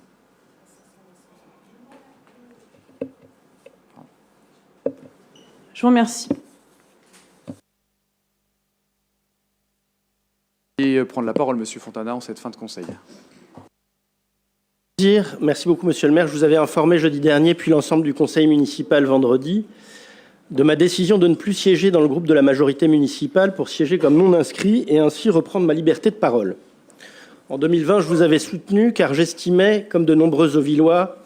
Je vous remercie. Et prendre la parole, Monsieur Fontana, en cette fin de conseil. Merci beaucoup, Monsieur le maire. Je vous avais informé jeudi dernier, puis l'ensemble du conseil municipal vendredi, de ma décision de ne plus siéger dans le groupe de la majorité municipale pour siéger comme non inscrit et ainsi reprendre ma liberté de parole. En 2020, je vous avais soutenu car j'estimais, comme de nombreux Auvillois,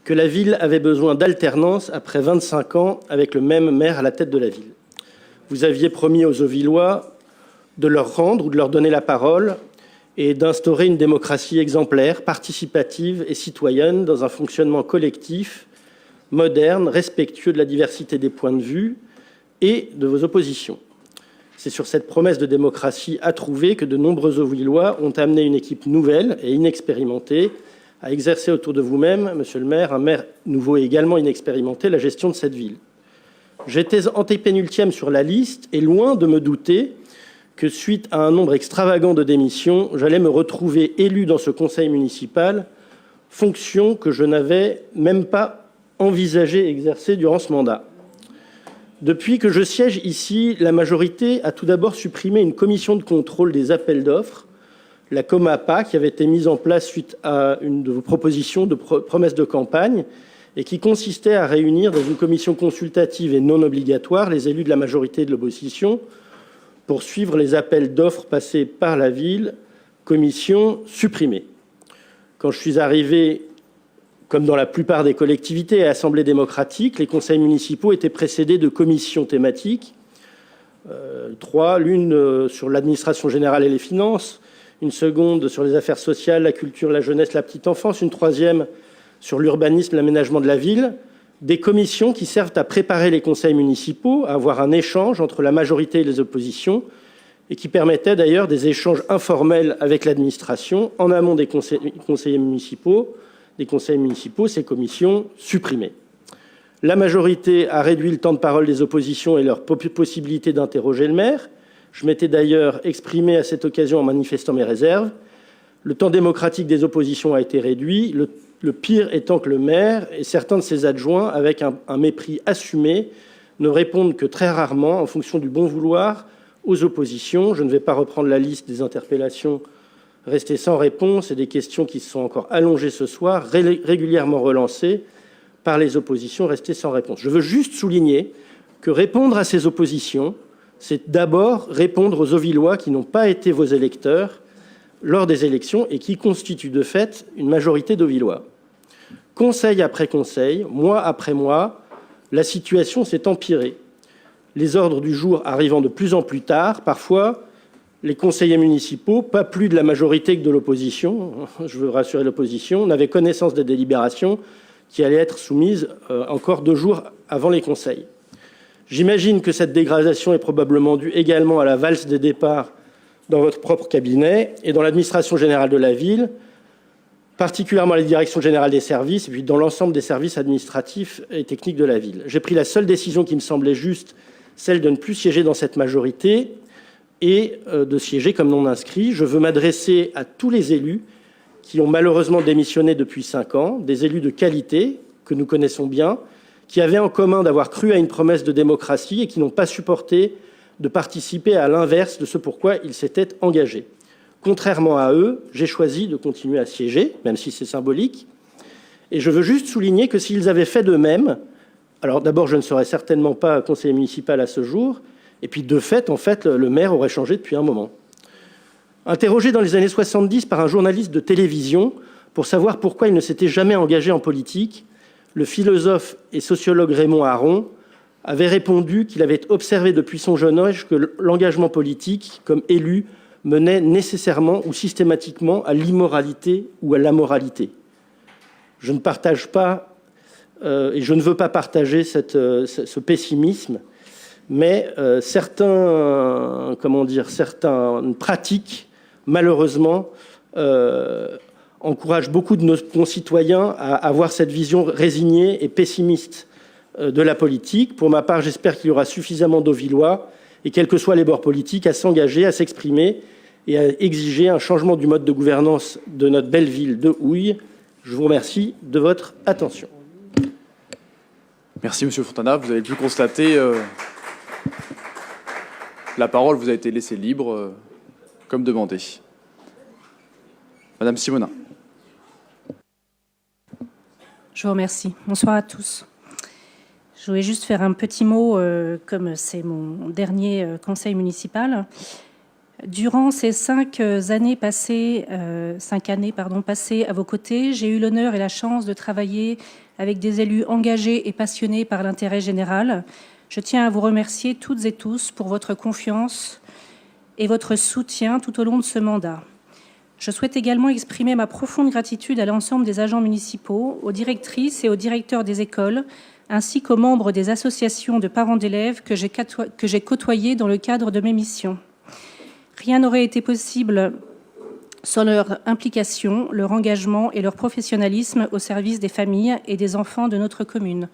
que la ville avait besoin d'alternance après 25 ans avec le même maire à la tête de la ville. Vous aviez promis aux Auvillois de leur rendre ou de leur donner la parole et d'instaurer une démocratie exemplaire, participative et citoyenne dans un fonctionnement collectif, moderne, respectueux de la diversité des points de vue et de vos oppositions. C'est sur cette promesse de démocratie à trouver que de nombreux Auvillois ont amené une équipe nouvelle et inexpérimentée à exercer autour de vous-même, Monsieur le maire, un maire nouveau et également inexpérimenté, la gestion de cette ville. J'étais antépénultième sur la liste et loin de me douter que, suite à un nombre extravagant de démissions, j'allais me retrouver élu dans ce conseil municipal, fonction que je n'avais même pas envisagé exercer durant ce mandat. Depuis que je siège ici, la majorité a tout d'abord supprimé une commission de contrôle des appels d'offres, la COMAPA, qui avait été mise en place suite à une de vos propositions de promesses de campagne et qui consistait à réunir dans une commission consultative et non obligatoire les élus de la majorité et de l'opposition pour suivre les appels d'offres passés par la ville, commission supprimée. Quand je suis arrivé, comme dans la plupart des collectivités et assemblées démocratiques, les conseils municipaux étaient précédés de commissions thématiques, 3, l'une sur l'administration générale et les finances, une seconde sur les affaires sociales, la culture, la jeunesse, la petite enfance, une troisième sur l'urbanisme, l'aménagement de la ville, des commissions qui servent à préparer les conseils municipaux, à avoir un échange entre la majorité et les oppositions, et qui permettaient d'ailleurs des échanges informels avec l'administration en amont des conseils municipaux, ces commissions supprimées. La majorité a réduit le temps de parole des oppositions et leur possibilité d'interroger le maire. Je m'étais d'ailleurs exprimé à cette occasion en manifestant mes réserves. Le temps démocratique des oppositions a été réduit, le pire étant que le maire et certains de ses adjoints, avec un mépris assumé, ne répondent que très rarement, en fonction du bon vouloir, aux oppositions. Je ne vais pas reprendre la liste des interpellations restées sans réponse et des questions qui se sont encore allongées ce soir, régulièrement relancées par les oppositions restées sans réponse. Je veux juste souligner que répondre à ces oppositions, c'est d'abord répondre aux Auvillois qui n'ont pas été vos électeurs lors des élections et qui constituent de fait une majorité d'Auvillois. Conseil après conseil, mois après mois, la situation s'est empirée. Les ordres du jour arrivant de plus en plus tard, parfois, les conseillers municipaux, pas plus de la majorité que de l'opposition, je veux rassurer l'opposition, n'avaient connaissance des délibérations qui allaient être soumises encore 2 jours avant les conseils. J'imagine que cette dégradation est probablement due également à la valse des départs dans votre propre cabinet et dans l'administration générale de la ville, particulièrement à la direction générale des services et puis dans l'ensemble des services administratifs et techniques de la ville. J'ai pris la seule décision qui me semblait juste, celle de ne plus siéger dans cette majorité et de siéger comme non inscrit. Je veux m'adresser à tous les élus qui ont malheureusement démissionné depuis 5 ans, des élus de qualité que nous connaissons bien, qui avaient en commun d'avoir cru à une promesse de démocratie et qui n'ont pas supporté de participer à l'inverse de ce pourquoi ils s'étaient engagés. Contrairement à eux, j'ai choisi de continuer à siéger, même si c'est symbolique, et je veux juste souligner que s'ils avaient fait de même, alors d'abord je ne serais certainement pas conseiller municipal à ce jour, et puis de fait, en fait, le maire aurait changé depuis un moment. Interrogé dans les années 70 par un journaliste de télévision pour savoir pourquoi il ne s'était jamais engagé en politique, le philosophe et sociologue Raymond Aron avait répondu qu'il avait observé depuis son jeune âge que l'engagement politique, comme élu, menait nécessairement ou systématiquement à l'immoralité ou à l'amoralité. Je ne partage pas, et je ne veux pas partager ce pessimisme, mais certaines pratiques, malheureusement, encouragent beaucoup de nos concitoyens à avoir cette vision résignée et pessimiste de la politique. Pour ma part, j'espère qu'il y aura suffisamment d'Auvillois, et quels que soient les bords politiques, à s'engager, à s'exprimer et à exiger un changement du mode de gouvernance de notre belle ville de Houille. Je vous remercie de votre attention. Merci, Monsieur Fontana. Vous avez pu constater, la parole vous a été laissée libre, comme demandé. Madame Simonin. Je vous remercie. Bonsoir à tous. Je voulais juste faire un petit mot, comme c'est mon dernier conseil municipal. Durant ces 5 années passées à vos côtés, j'ai eu l'honneur et la chance de travailler avec des élus engagés et passionnés par l'intérêt général. Je tiens à vous remercier toutes et tous pour votre confiance et votre soutien tout au long de ce mandat. Je souhaite également exprimer ma profonde gratitude à l'ensemble des agents municipaux, aux directrices et aux directeurs des écoles, ainsi qu'aux membres des associations de parents d'élèves que j'ai côtoyés dans le cadre de mes missions. Rien n'aurait été possible sans leur implication, leur engagement et leur professionnalisme au service des familles et des enfants de notre commune.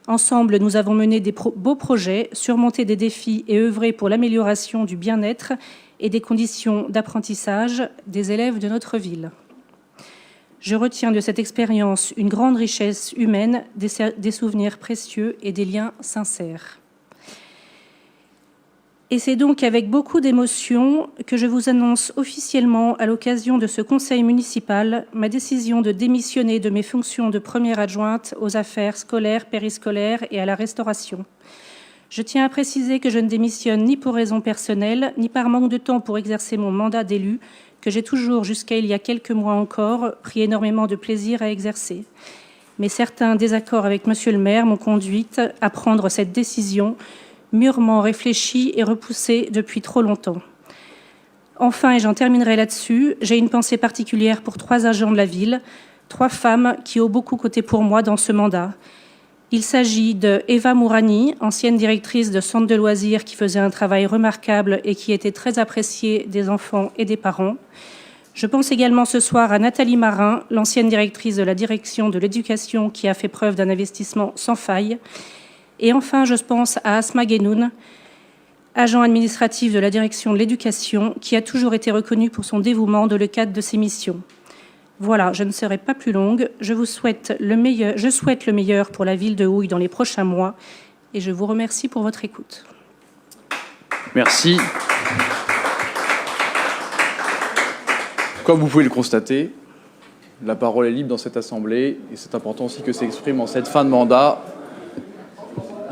Ensemble, nous avons mené des beaux projets, surmonté des défis et œuvré pour l'amélioration du bien-être et des conditions d'apprentissage des élèves de notre ville. Je retiens de cette expérience une grande richesse humaine, des souvenirs précieux et des liens sincères. Et c'est donc avec beaucoup d'émotion que je vous annonce officiellement, à l'occasion de ce conseil municipal, ma décision de démissionner de mes fonctions de première adjointe aux affaires scolaires, périscolaires et à la restauration. Je tiens à préciser que je ne démissionne ni pour raison personnelle, ni par manque de temps pour exercer mon mandat d'élu, que j'ai toujours, jusqu'à il y a quelques mois encore, pris énormément de plaisir à exercer. Mais certains désaccords avec Monsieur le maire m'ont conduite à prendre cette décision mûrement réfléchie et repoussée depuis trop longtemps. Enfin, et j'en terminerai là-dessus, j'ai une pensée particulière pour 3 agents de la ville, 3 femmes qui ont beaucoup compté pour moi dans ce mandat. Il s'agit de Eva Mourani, ancienne directrice de centre de loisirs qui faisait un travail remarquable et qui était très appréciée des enfants et des parents. Je pense également ce soir à Nathalie Marin, l'ancienne directrice de la direction de l'éducation qui a fait preuve d'un investissement sans faille. Et enfin, je pense à Asma Guénoun, agent administratif de la direction de l'éducation, qui a toujours été reconnu pour son dévouement dans le cadre de ses missions. Voilà, je ne serai pas plus longue. Je souhaite le meilleur pour la ville de Houille dans les prochains mois et je vous remercie pour votre écoute. Merci. Comme vous pouvez le constater, la parole est libre dans cette assemblée et c'est important aussi que s'exprime en cette fin de mandat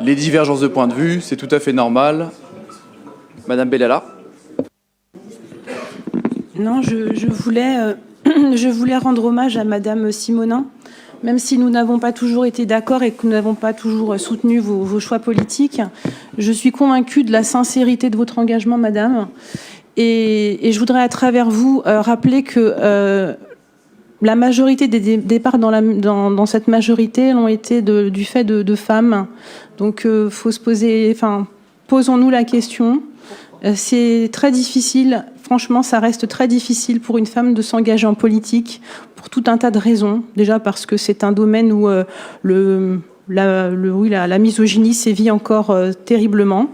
les divergences de points de vue, c'est tout à fait normal. Madame Bellala. Non, je voulais rendre hommage à Madame Simonin, même si nous n'avons pas toujours été d'accord et que nous n'avons pas toujours soutenu vos choix politiques. Je suis convaincue de la sincérité de votre engagement, Madame. Et je voudrais à travers vous rappeler que la majorité des départs dans cette majorité ont été du fait de femmes. Donc, faut se poser, posons-nous la question. C'est très difficile, franchement, ça reste très difficile pour une femme de s'engager en politique pour tout un tas de raisons. Déjà parce que c'est un domaine où la misogynie sévit encore terriblement.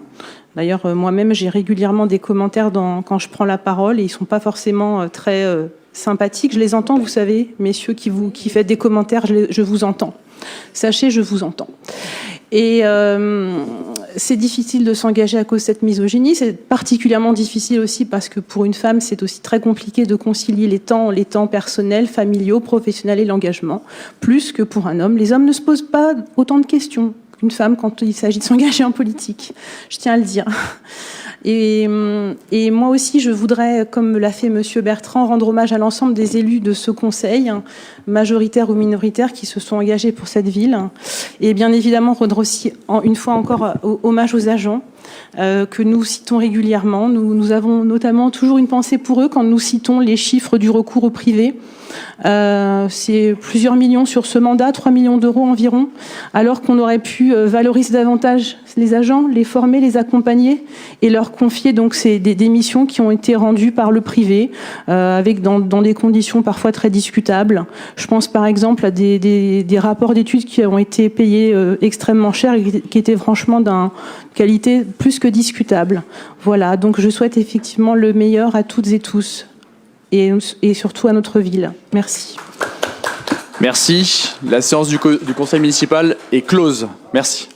D'ailleurs, moi-même, j'ai régulièrement des commentaires quand je prends la parole et ils ne sont pas forcément très sympathiques. Je les entends, vous savez, messieurs qui faites des commentaires, je vous entends. Sachez, je vous entends. Et c'est difficile de s'engager à cause de cette misogynie. C'est particulièrement difficile aussi parce que pour une femme, c'est aussi très compliqué de concilier les temps personnels, familiaux, professionnels et l'engagement, plus que pour un homme. Les hommes ne se posent pas autant de questions qu'une femme quand il s'agit de s'engager en politique. Je tiens à le dire. Et moi aussi, je voudrais, comme l'a fait Monsieur Bertrand, rendre hommage à l'ensemble des élus de ce conseil, majoritaires ou minoritaires, qui se sont engagés pour cette ville. Et bien évidemment, rendre aussi, une fois encore, hommage aux agents que nous citons régulièrement. Nous avons notamment toujours une pensée pour eux quand nous citons les chiffres du recours au privé. C'est plusieurs millions sur ce mandat, 3 millions d'euros environ, alors qu'on aurait pu valoriser davantage les agents, les former, les accompagner et leur confier donc des missions qui ont été rendues par le privé, avec dans des conditions parfois très discutables. Je pense par exemple à des rapports d'études qui ont été payés extrêmement cher et qui étaient franchement d'une qualité plus que discutable. Voilà, donc je souhaite effectivement le meilleur à toutes et tous. Et surtout à notre ville. Merci. Merci. La séance du conseil municipal est close. Merci.